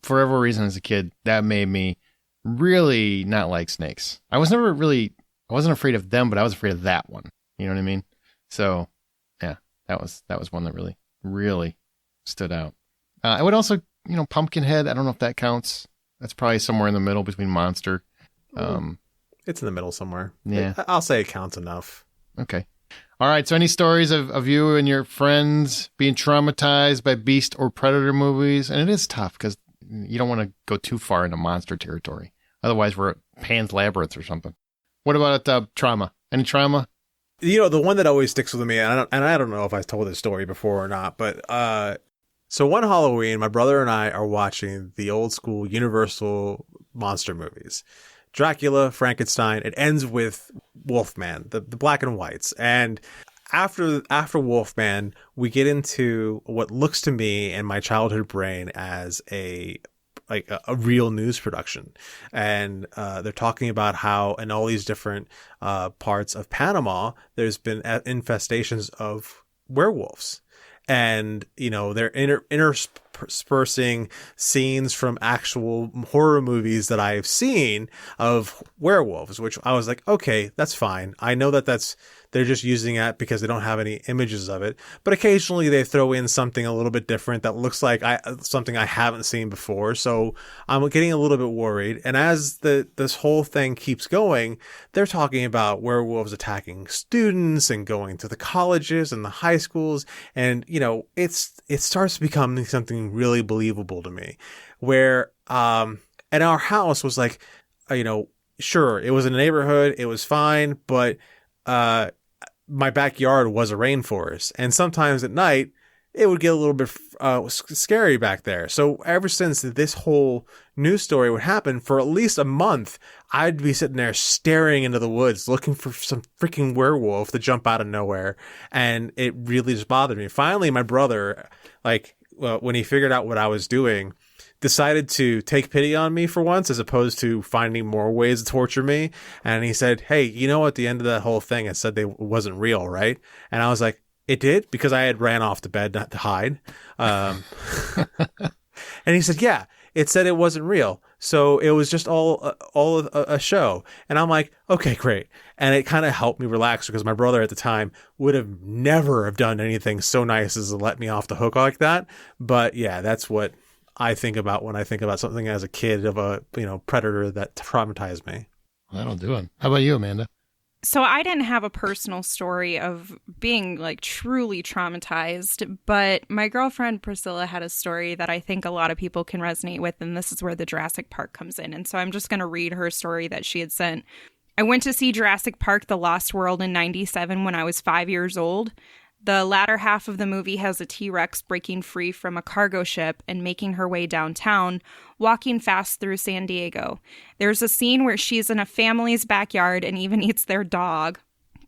for whatever reason as a kid, that made me really not like snakes. I wasn't afraid of them, but I was afraid of that one. You know what I mean? So yeah, that was one that really, really stood out. I would also, Pumpkinhead. I don't know if that counts. That's probably somewhere in the middle between Monster. It's in the middle somewhere. Yeah. I'll say it counts enough. Okay. All right. So any stories of you and your friends being traumatized by beast or predator movies? And it is tough because you don't want to go too far into monster territory. Otherwise, we're at Pan's Labyrinth or something. What about trauma? Any trauma? The one that always sticks with me, and I don't know if I've told this story before or not, but so one Halloween, my brother and I are watching the old school Universal monster movies. Dracula, Frankenstein. It ends with Wolfman, the black and whites. And after Wolfman, we get into what looks to me in my childhood brain as a like a real news production. And they're talking about how in all these different parts of Panama, there's been infestations of werewolves. And, you know, they're interspersing scenes from actual horror movies that I've seen of werewolves, which I was like, okay, that's fine. I know that they're just using that because they don't have any images of it. But occasionally they throw in something a little bit different that looks like something I haven't seen before. So I'm getting a little bit worried. And as this whole thing keeps going, they're talking about werewolves attacking students and going to the colleges and the high schools. And, you know, it starts becoming something really believable to me, where and our house was like, you know, sure, it was in a neighborhood, it was fine, but my backyard was a rainforest, and sometimes at night it would get a little bit scary back there. So ever since this whole news story would happen, for at least a month, I'd be sitting there staring into the woods looking for some freaking werewolf to jump out of nowhere, and it really just bothered me. Finally, my brother, like, when he figured out what I was doing, decided to take pity on me for once, as opposed to finding more ways to torture me. And he said, hey, you know, at the end of that whole thing, it said it wasn't real, right? And I was like, it did? Because I had ran off to bed not to hide. And he said, yeah, it said it wasn't real. So it was just all a show. And I'm like, okay, great. And it kind of helped me relax, because my brother at the time would have never have done anything so nice as to let me off the hook like that. But yeah, that's what I think about when I think about something as a kid of a, you know, predator that traumatized me. That'll do it. How about you, Amanda? So I didn't have a personal story of being like truly traumatized, but my girlfriend Priscilla had a story that I think a lot of people can resonate with, and this is where the Jurassic Park comes in. And so I'm just going to read her story that she had sent. I went to see Jurassic Park: The Lost World in '97 when I was 5 years old. The latter half of the movie has a T-Rex breaking free from a cargo ship and making her way downtown, walking fast through San Diego. There's a scene where she's in a family's backyard and even eats their dog.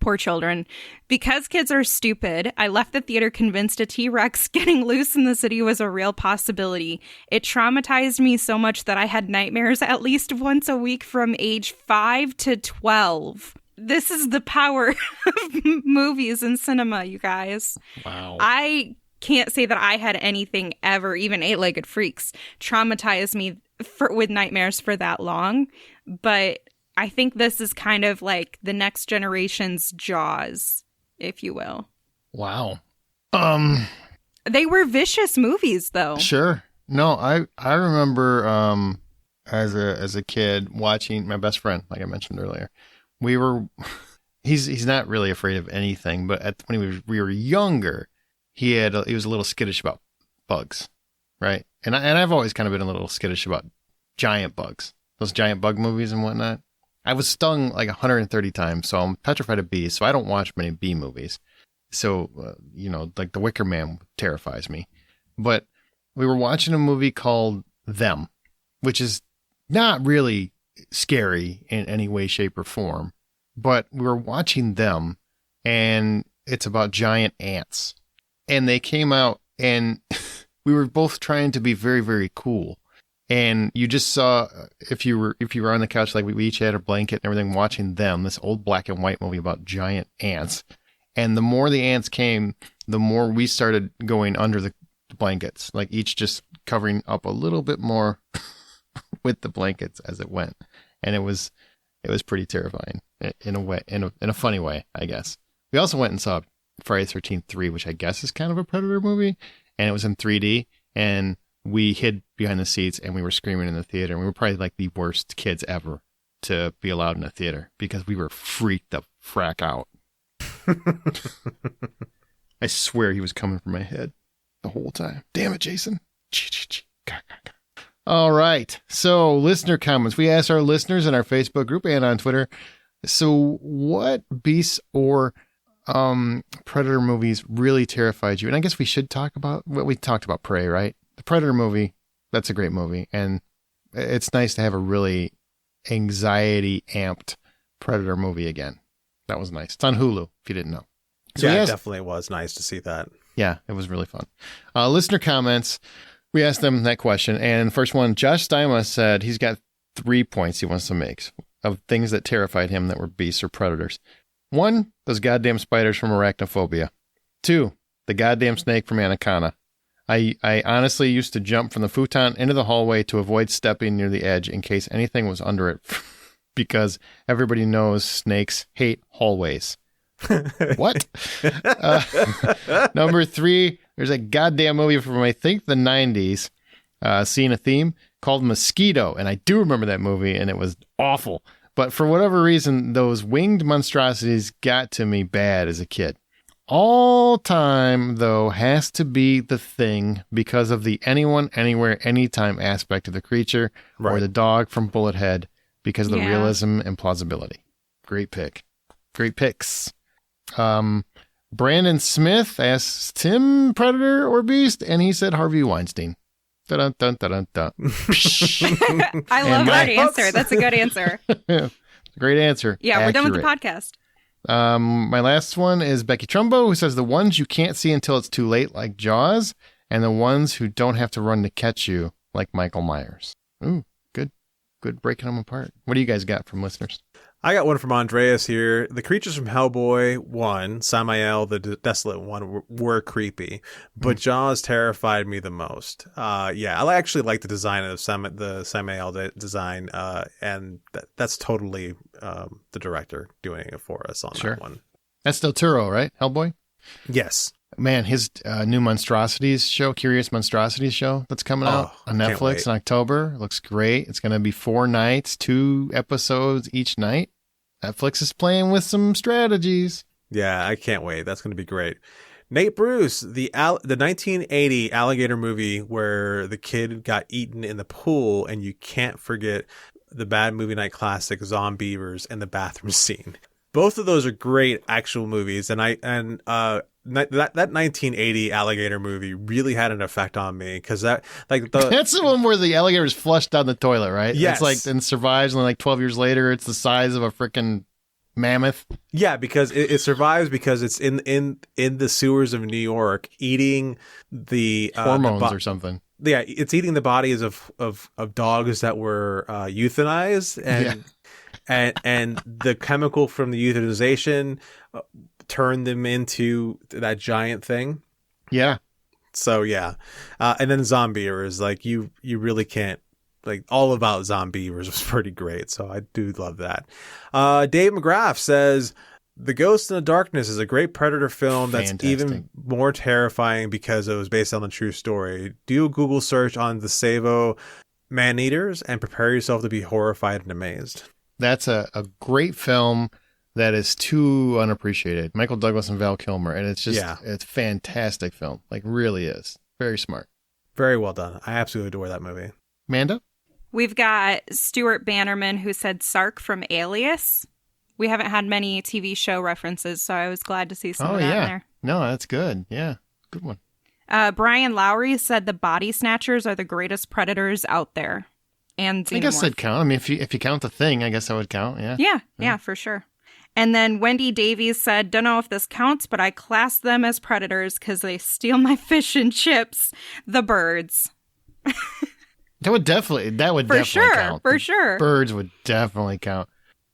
Poor children. Because kids are stupid, I left the theater convinced a T-Rex getting loose in the city was a real possibility. It traumatized me so much that I had nightmares at least once a week from age 5 to 12. This is the power of movies and cinema, you guys. Wow. I can't say that I had anything ever, even Eight-Legged Freaks, traumatize me with nightmares for that long. But I think this is kind of like the next generation's Jaws, if you will. Wow. They were vicious movies, though. Sure. No, I remember as a kid watching my best friend, like I mentioned earlier. He's not really afraid of anything, but when we were younger, he was a little skittish about bugs, right? And I've always kind of been a little skittish about giant bugs, those giant bug movies and whatnot. I was stung like 130 times, so I'm petrified of bees, so I don't watch many bee movies. So, you know, like The Wicker Man terrifies me. But we were watching a movie called Them, which is not really scary in any way, shape, or form. But we were watching Them, and it's about giant ants. And they came out, and we were both trying to be very, very cool. And you just saw, if you were on the couch, like we each had a blanket and everything, watching Them, this old black and white movie about giant ants. And the more the ants came, the more we started going under the blankets, like each just covering up a little bit more with the blankets as it went. And it was pretty terrifying in a way, in a funny way, I guess. We also went and saw Friday the 13th 3, which I guess is kind of a Predator movie, and it was in 3D, and we hid behind the seats and we were screaming in the theater, and we were probably like the worst kids ever to be allowed in a theater because we were freaked the frack out. I swear he was coming for my head the whole time. Damn it, Jason. All right. So, listener comments. We asked our listeners in our Facebook group and on Twitter. So, what beasts or Predator movies really terrified you? And I guess we should talk about what we talked about, Prey, right? The Predator movie, that's a great movie. And it's nice to have a really anxiety-amped Predator movie again. That was nice. It's on Hulu, if you didn't know. So yeah, it definitely was nice to see that. Yeah, it was really fun. Listener comments. We asked them that question, and first one, Josh Steima said he's got 3 points he wants to make of things that terrified him that were beasts or predators. 1, those goddamn spiders from Arachnophobia. 2, the goddamn snake from Anaconda. I honestly used to jump from the futon into the hallway to avoid stepping near the edge in case anything was under it, because everybody knows snakes hate hallways. What? Number 3, there's a goddamn movie from, I think, the 90s, Seeing a Theme, called Mosquito, and I do remember that movie, and it was awful. But for whatever reason, those winged monstrosities got to me bad as a kid. All time, though, has to be The Thing because of the anyone, anywhere, anytime aspect of the creature, or the dog from Bullethead because of the realism and plausibility. Great pick. Great picks. Brandon Smith asked Tim, Predator or Beast, and he said Harvey Weinstein. Dun, dun, dun, dun, dun. I love that answer. That's a good answer. Great answer. Yeah, Accurate. we're done with the podcast. My last one is Becky Trumbo, who says the ones you can't see until it's too late, like Jaws, and the ones who don't have to run to catch you, like Michael Myers. Ooh, good breaking them apart. What do you guys got from listeners? I got one from Andreas here. The creatures from Hellboy 1, Samael, the Desolate One, were creepy, but Jaws terrified me the most. Yeah, I actually like the design of the Samael design, and that's totally the director doing it for us on that one. That's Del Toro, right? Hellboy? Yes. Man, his new Monstrosities show, Curious Monstrosities show that's coming out on Netflix in October. Looks great. It's going to be 4 nights, 2 episodes each night. Netflix is playing with some strategies. Yeah, I can't wait. That's going to be great. Nate Bruce, the 1980 alligator movie where the kid got eaten in the pool, and you can't forget the bad movie night classic Zombievers and the bathroom scene. Both of those are great actual movies, and that 1980 alligator movie really had an effect on me because that's the one where the alligator is flushed down the toilet, right? Yes. It's like and survives, and like 12 years later, it's the size of a freaking mammoth. Yeah, because it survives because it's in the sewers of New York eating the hormones or something. Yeah, it's eating the bodies of dogs that were euthanized, and the chemical from the euthanization turned them into that giant thing. Yeah. So yeah, and then Zombievers, like you really can't, like, all about Zombievers was pretty great. So I do love that. Dave McGrath says The Ghost in the Darkness is a great Predator film that's even more terrifying because it was based on a true story. Do a Google search on the Savo man-eaters and prepare yourself to be horrified and amazed. That's a great film that is too unappreciated. Michael Douglas and Val Kilmer, and it's just it's a fantastic film. Like, really is. Very smart. Very well done. I absolutely adore that movie. Amanda? We've got Stuart Bannerman, who said Sark from Alias. We haven't had many TV show references, so I was glad to see some of that in there. No, that's good. Yeah, good one. Brian Lowry said the Body Snatchers are the greatest predators out there. And I guess I'd count. I mean, if you count The Thing, I guess I would count. Yeah, for sure. And then Wendy Davies said, don't know if this counts, but I class them as predators because they steal my fish and chips. The birds. That would definitely count. For sure. Birds would definitely count.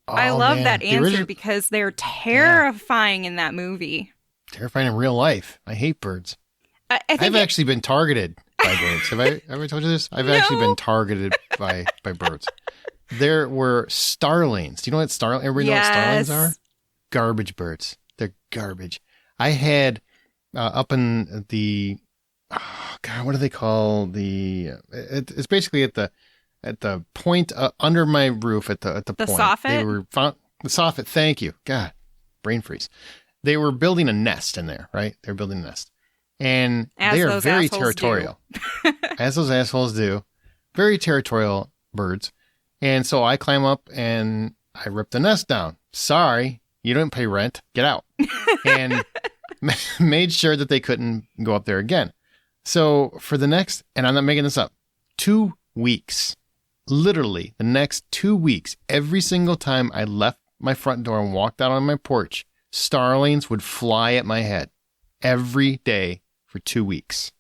Oh, I love that answer because they're terrifying in that movie. Terrifying in real life. I hate birds. I've actually been targeted by birds. Have I ever told you this? I've actually been targeted by birds. There were starlings. Do you know what starlings? Everybody know what starlings are? Garbage birds. They're garbage. I had up in the what do they call the? It's basically at the point under my roof at the point. Soffit? They were the soffit. Thank you. God, brain freeze. They were building a nest in there, right? They're building a nest. And they are very territorial. As those assholes do. Very territorial birds. And so I climb up and I rip the nest down. Sorry, you didn't pay rent. Get out. And made sure that they couldn't go up there again. So for the next, and I'm not making this up, 2 weeks, literally the next 2 weeks, every single time I left my front door and walked out on my porch, starlings would fly at my head every day for 2 weeks.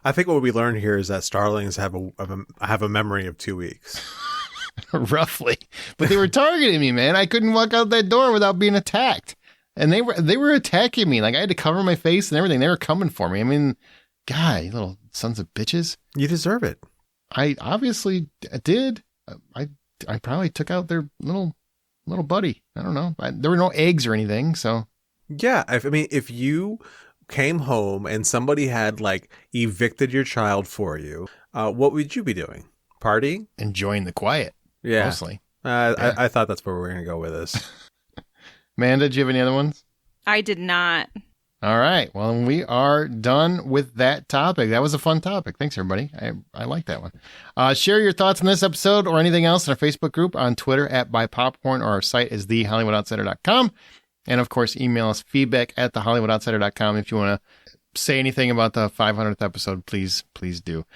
I think what we learned here is that starlings have a memory of 2 weeks. Roughly. But they were targeting me, man. I couldn't walk out that door without being attacked. And they were attacking me. Like, I had to cover my face and everything. They were coming for me. I mean, God, you little sons of bitches. You deserve it. I obviously did. I probably took out their little buddy. I don't know. There were no eggs or anything, so. Yeah, I mean, if you came home and somebody had like evicted your child for you, what would you be doing? Partying? Enjoying the quiet. Yeah. Mostly. Yeah. I thought that's where we were going to go with this. Amanda, do you have any other ones? I did not. All right. Well, we are done with that topic. That was a fun topic. Thanks, everybody. I like that one. Share your thoughts on this episode or anything else in our Facebook group, on Twitter @BuyPopcorn, or our site is thehollywoodoutsiders.com. And, of course, email us feedback @thehollywoodoutsiders.com. If you want to say anything about the 500th episode, please do.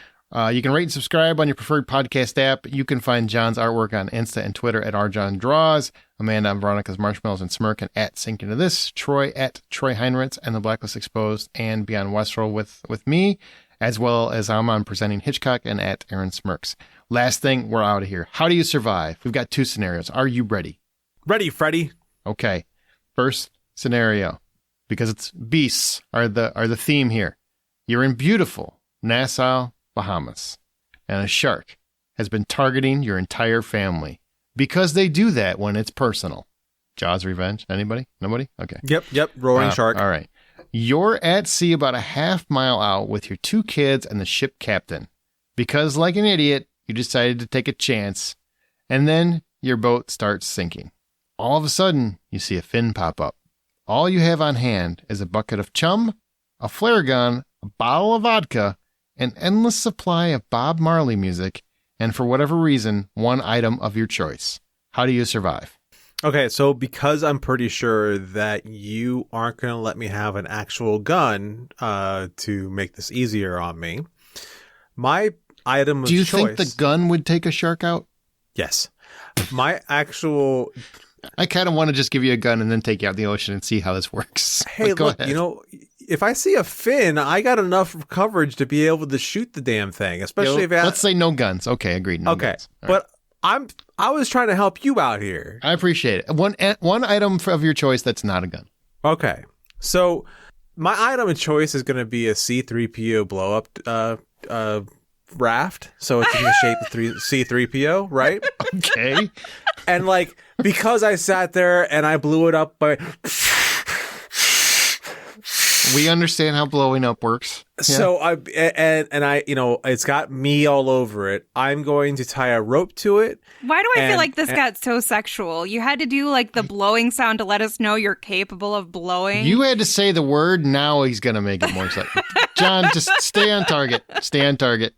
You can rate and subscribe on your preferred podcast app. You can find John's artwork on Insta and Twitter @RJohnDraws, Amanda on Veronica's Marshmallows and Smirk, and @SinkIntoThis, Troy @TroyHeinritz, and The Blacklist Exposed, and Beyond Westworld with me, as well as I'm on Presenting Hitchcock and @Aaron Smirks. Last thing, we're out of here. How do you survive? We've got 2 scenarios. Are you ready? Ready, Freddy. Okay. First scenario, because it's beasts are the theme here. You're in beautiful Nassau, Bahamas, and a shark has been targeting your entire family, because they do that when it's personal. Jaws Revenge? Anybody? Nobody? Okay. Yep. Roaring shark. All right. You're at sea about a half-mile out with your 2 kids and the ship captain, because like an idiot, you decided to take a chance, and then your boat starts sinking. All of a sudden, you see a fin pop up. All you have on hand is a bucket of chum, a flare gun, a bottle of vodka, an endless supply of Bob Marley music, and for whatever reason, 1 item of your choice. How do you survive? Okay, so because I'm pretty sure that you aren't going to let me have an actual gun to make this easier on me, my item of choice... Do you think the gun would take a shark out? Yes. My actual... I kind of want to just give you a gun and then take you out in the ocean and see how this works. Hey, look, ahead. you know, if I see a fin, I got enough coverage to be able to shoot the damn thing, especially if let's say no guns. Okay, agreed. No guns. All but right. I was trying to help you out here. I appreciate it. One item of your choice that's not a gun. Okay. So my item of choice is going to be a C-3PO blow up raft, so it's in the shape of C-3PO, right? Okay. And like, because I sat there and I blew it up by... We understand how blowing up works. Yeah. So I you know, it's got me all over it. I'm going to tie a rope to it. Why do I feel like this got so sexual? You had to do like the blowing sound to let us know you're capable of blowing. You had to say the word. Now he's going to make it more sexual. John, just stay on target. Stay on target.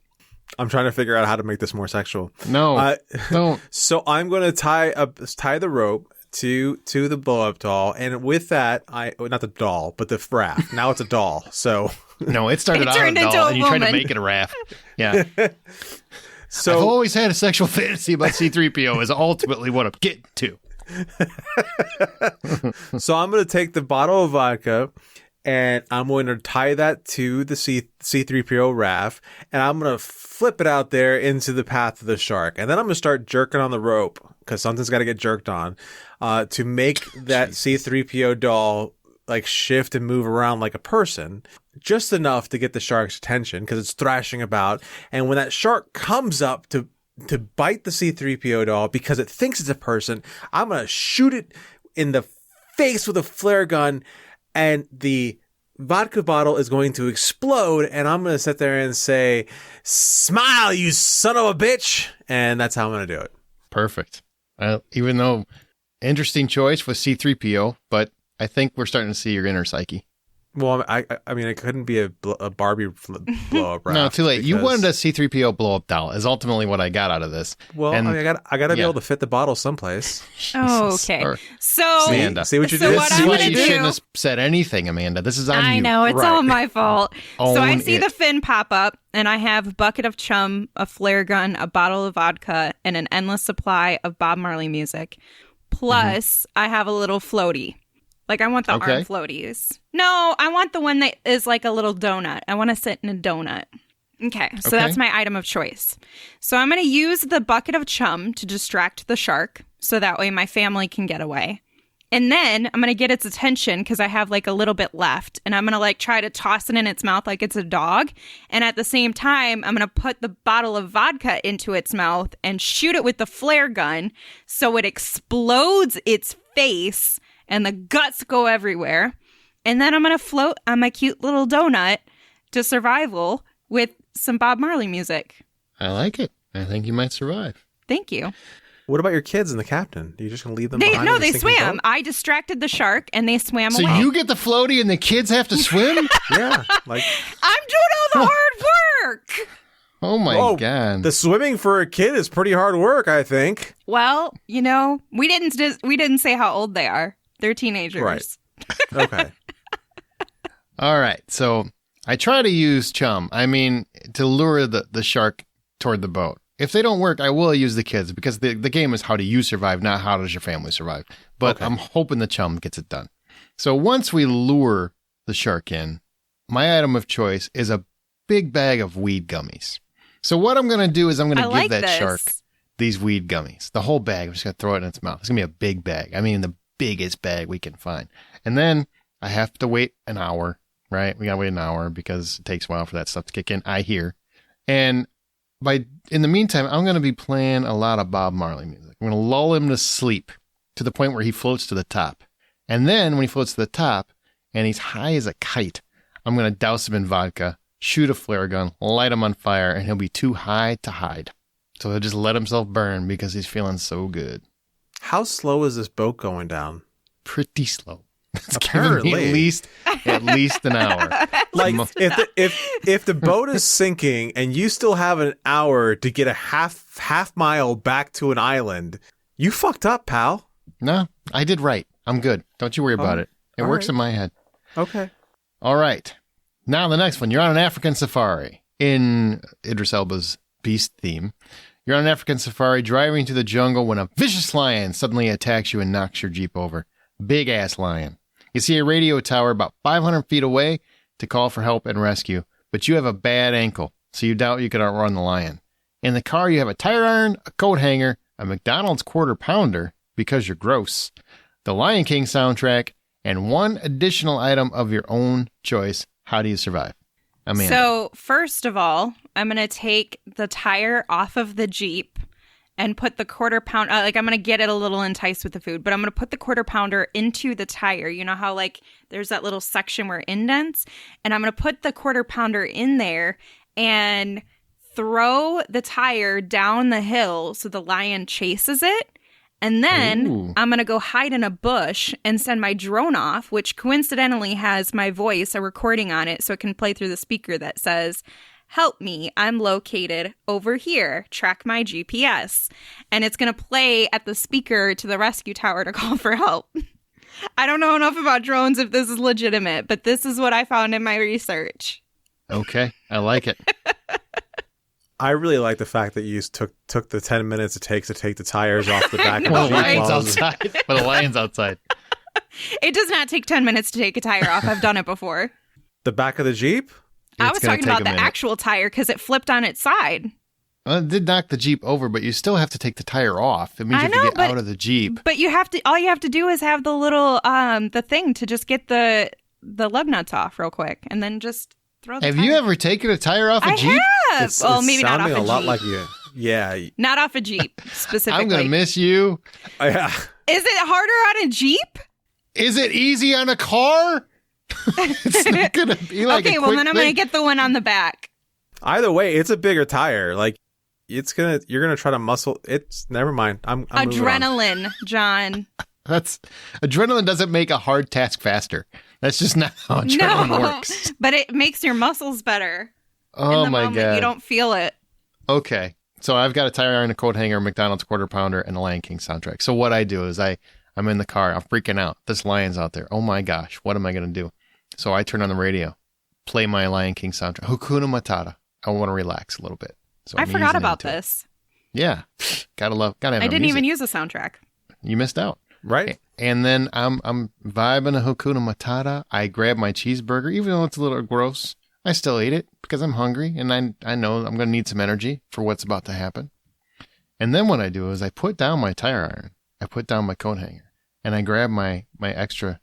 I'm trying to figure out how to make this more sexual. No, don't. So I'm going to tie the rope to the blow-up doll, and with that, not the doll, but the raft. Now it's a doll. So no, it started out a doll, and you tried to make it a raft. Yeah. So I've always had a sexual fantasy about C-3PO. Is ultimately what I'm getting to. So I'm going to take the bottle of vodka, and I'm going to tie that to the C-3PO raft, and I'm going to flip it out there into the path of the shark. And then I'm going to start jerking on the rope, because something's got to get jerked on, to make that C-3PO doll like shift and move around like a person, just enough to get the shark's attention, because it's thrashing about. And when that shark comes up to bite the C-3PO doll because it thinks it's a person, I'm going to shoot it in the face with a flare gun, and the vodka bottle is going to explode, and I'm going to sit there and say, "Smile, you son of a bitch." And that's how I'm going to do it. Perfect. Even though interesting choice with C-3PO, but I think we're starting to see your inner psyche. Well, I mean, it couldn't be a Barbie blow up raft. No, too late. You wanted a C-3PO blow up doll is ultimately what I got out of this. Well, and, I got to be able to fit the bottle someplace. Oh, okay. So Amanda, see what you so did? What See I'm what gonna you do, shouldn't have said anything, Amanda. This is on you. I know, it's all my fault. So I see it. the fin pop up, and I have a bucket of chum, a flare gun, a bottle of vodka, and an endless supply of Bob Marley music. Plus, I have a little floaty. Like, I want the arm floaties. No, I want the one that is like a little donut. I want to sit in a donut. Okay, so Okay. that's my item of choice. So I'm going to use the bucket of chum to distract the shark so that way my family can get away. And then I'm going to get its attention because I have like a little bit left. And I'm going to like try to toss it in its mouth like it's a dog. And at the same time, I'm going to put the bottle of vodka into its mouth and shoot it with the flare gun so it explodes its face and the guts go everywhere. And then I'm going to float on my cute little donut to survival with some Bob Marley music. I like it. I think you might survive. Thank you. What about your kids and the captain? Are you just going to leave them They behind? in the sinking swam. boat? I distracted the shark and they swam So away. you get the floaty and the kids have to swim? Yeah. Like, I'm doing all the hard work. Oh my oh, God. the swimming for a kid is pretty hard work, I think. Well, you know, we didn't say how old they are. They're teenagers. Right. Okay. All right. So I try to use chum. I mean, to lure the shark toward the boat. If they don't work, I will use the kids because the game is how do you survive, not how does your family survive. But Okay. I'm hoping the chum gets it done. So once we lure the shark in, my item of choice is a big bag of weed gummies. So what I'm going to do is I'm going I to give like that this. shark these weed gummies, the whole bag. I'm just going to throw it in its mouth. It's going to be a big bag. I mean, the biggest bag we can find. And then I have to wait an hour, right? We got to wait an hour because it takes a while for that stuff to kick in. I hear. And in the meantime, I'm going to be playing a lot of Bob Marley music. I'm going to lull him to sleep to the point where he floats to the top. And then when he floats to the top and he's high as a kite, I'm going to douse him in vodka, shoot a flare gun, light him on fire, and he'll be too high to hide. So he'll just let himself burn because he's feeling so good. How slow is this boat going down? Pretty slow. It's giving me Apparently. at least an hour. Like, if the boat is sinking and you still have an hour to get a half mile back to an island, you fucked up, pal. No, I did right. I'm good. Don't you worry about it. It all works right. in my head. Okay. All right. Now the next one. You're on an African safari in Idris Elba's Beast theme. You're on an African safari driving through the jungle when a vicious lion suddenly attacks you and knocks your Jeep over. Big ass lion. You see a radio tower about 500 feet away to call for help and rescue, but you have a bad ankle, so you doubt you could outrun the lion. In the car, you have a tire iron, a coat hanger, a McDonald's quarter pounder, because you're gross, the Lion King soundtrack, and one additional item of your own choice. How do you survive? Amanda. So, first of all, I'm going to take the tire off of the Jeep and put the quarter pound, I'm going to get it a little enticed with the food, but I'm going to put the quarter pounder into the tire. You know how like there's that little section where it indents? And I'm going to put the quarter pounder in there and throw the tire down the hill so the lion chases it. And then Ooh. I'm going to go hide in a bush and send my drone off, which coincidentally has my voice, a recording on it, so it can play through the speaker that says, "Help me, I'm located over here. Track my GPS." And it's going to play at the speaker to the rescue tower to call for help. I don't know enough about drones if this is legitimate, but this is what I found in my research. Okay, I like it. I really like the fact that you took the 10 minutes it takes to take the tires off the back of Well, the the Jeep. lion's while- outside. Well, the lion's outside. It does not take 10 minutes to take a tire off. I've done it before. The back of the Jeep? I It's was gonna talking take about a the minute. actual tire because it flipped on its side. Well, it did knock the Jeep over, but you still have to take the tire off. It means I you have know, to get but- out of the Jeep. But all you have to do is have the little the thing to just get the lug nuts off real quick and then just throw the Have tire. you ever taken a tire off a I Jeep? have. It's Well, maybe not off sounding a a lot Jeep. like you. Yeah. Not off a Jeep specifically. I'm going to miss you. Yeah. Is it harder on a Jeep? Is it easy on a car? It's not going to be like Okay, a well quick then I'm going to thing. get the one on the back. Either way, it's a bigger tire. Like you're gonna try to muscle. It's never mind. I'm moving on. Adrenaline, John. That's adrenaline doesn't make a hard task faster. That's just not how adrenaline No, works. but it makes your muscles better. Oh in the my moment, god. you don't feel it. Okay. So I've got a tire iron, a coat hanger, McDonald's quarter pounder, and a Lion King soundtrack. So what I do is I'm in the car. I'm freaking out. This lion's out there. Oh my gosh. What am I going to do? So I turn on the radio, play my Lion King soundtrack. Hakuna Matata. I want to relax a little bit. So I I'm forgot easing about into it. this. Yeah. Gotta have I no didn't music. even use a soundtrack. You missed out. Right? And then I'm vibing a Hakuna Matata. I grab my cheeseburger, even though it's a little gross. I still eat it because I'm hungry and I know I'm going to need some energy for what's about to happen. And then what I do is I put down my tire iron, I put down my coat hanger, and I grab my extra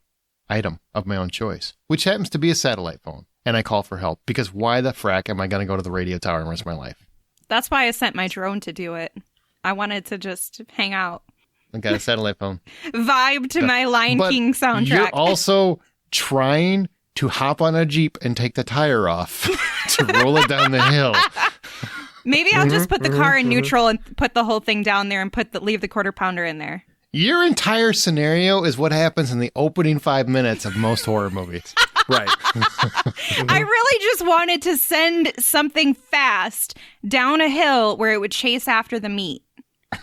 item of my own choice, which happens to be a satellite phone, and I call for help because why the frack am I going to go to the radio tower and risk my life? That's why I sent my drone to do it. I wanted to just hang out. I got a satellite phone. Vibe to my Lion King soundtrack. You're also trying to hop on a Jeep and take the tire off to roll it down the hill. Maybe I'll just put the car in neutral and put the whole thing down there and leave the quarter pounder in there. Your entire scenario is what happens in the opening 5 minutes of most horror movies. Right. I really just wanted to send something fast down a hill where it would chase after the meat.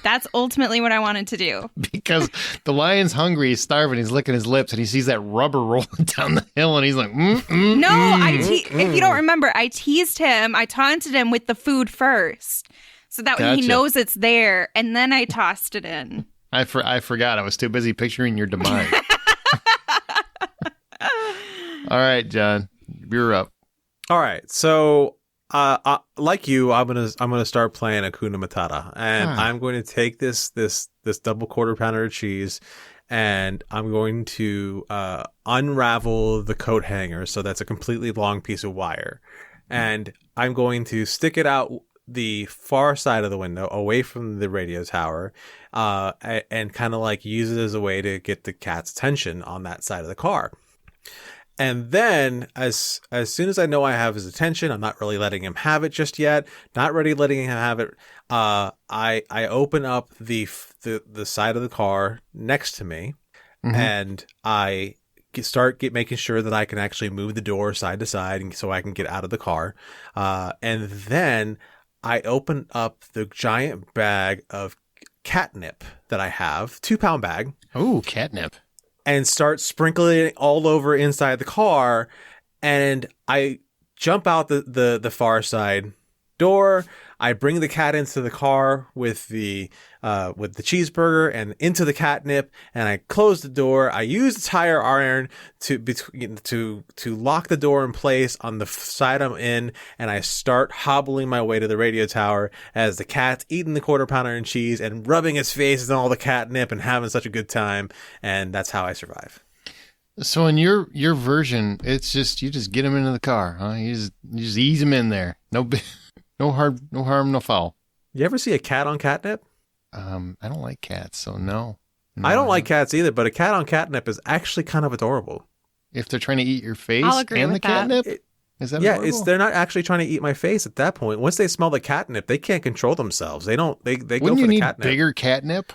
That's ultimately what I wanted to do. Because the lion's hungry, he's starving, he's licking his lips, and he sees that rubber rolling down the hill, and he's like, if you don't remember, I teased him, I taunted him with the food first. So that way he knows it's there, and then I tossed it in. I forgot. I was too busy picturing your demise. All right, John, you're up. All right, so like you, I'm gonna start playing Hakuna Matata, and I'm going to take this double quarter pounder of cheese, and I'm going to unravel the coat hanger. So that's a completely long piece of wire, and I'm going to stick it out the far side of the window, away from the radio tower, and kind of like use it as a way to get the cat's attention on that side of the car. And then as soon as I know I have his attention, I'm not really letting him have it just yet. Not really letting him have it. I open up the side of the car next to me, and I start making sure that I can actually move the door side to side, and so I can get out of the car. And then I open up the giant bag of catnip that I have, 2-pound bag. Ooh, catnip. And start sprinkling it all over inside the car. And I jump out the far side door. I bring the cat into the car with the cheeseburger and into the catnip, and I close the door. I use the tire iron to lock the door in place on the side I'm in, and I start hobbling my way to the radio tower as the cat's eating the quarter pounder and cheese and rubbing its face in all the catnip and having such a good time, and that's how I survive. So in your version, it's just you just get him into the car, huh? You just ease him in there. No harm, no foul. You ever see a cat on catnip? I don't like cats, so no. I don't like cats either, but a cat on catnip is actually kind of adorable. If they're trying to eat your face I'll agree and with the that. catnip, is that adorable? They're not actually trying to eat my face at that point. Once they smell the catnip, they can't control themselves. They go for the catnip. Wouldn't you need bigger catnip?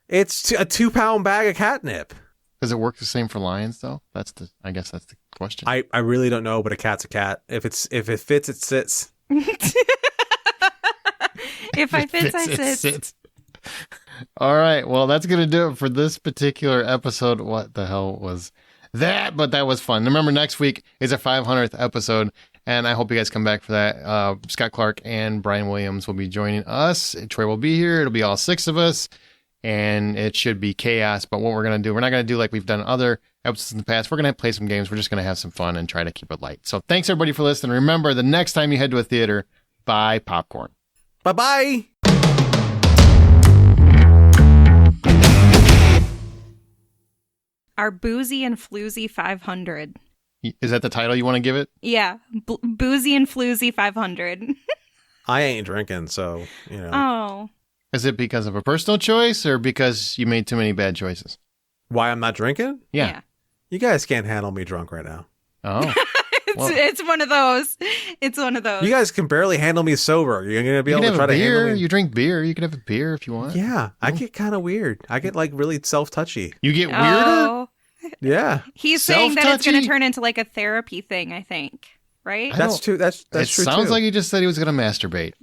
It's a 2-pound bag of catnip. Does it work the same for lions though? I guess that's the question. I really don't know, but a cat's a cat. If it fits, it sits. If I fit, I sit. All right. Well, that's going to do it for this particular episode. What the hell was that? But that was fun. Remember, next week is our 500th episode, and I hope you guys come back for that. Scott Clark and Brian Williams will be joining us. Troy will be here. It'll be all 6 of us, and it should be chaos. But what we're going to do, we're not going to do like we've done other episodes in the past. We're going to play some games. We're just going to have some fun and try to keep it light. So thanks, everybody, for listening. Remember, the next time you head to a theater, buy popcorn. Bye-bye. Our Boozy and Floozy 500. Is that the title you want to give it? Yeah. Boozy and Floozy 500. I ain't drinking, so, you know. Oh. Is it because of a personal choice or because you made too many bad choices? Why I'm not drinking? Yeah. You guys can't handle me drunk right now. Oh. It's one of those. It's one of those. You guys can barely handle me sober. You're going to be able to try to handle me. You drink beer. You can have a beer if you want. Yeah. I get kind of weird. I get like really self-touchy. You get weirder? Oh. Yeah. He's saying that it's going to turn into like a therapy thing, I think. Right? That's true. That's it true. Sounds too. like he just said he was going to masturbate.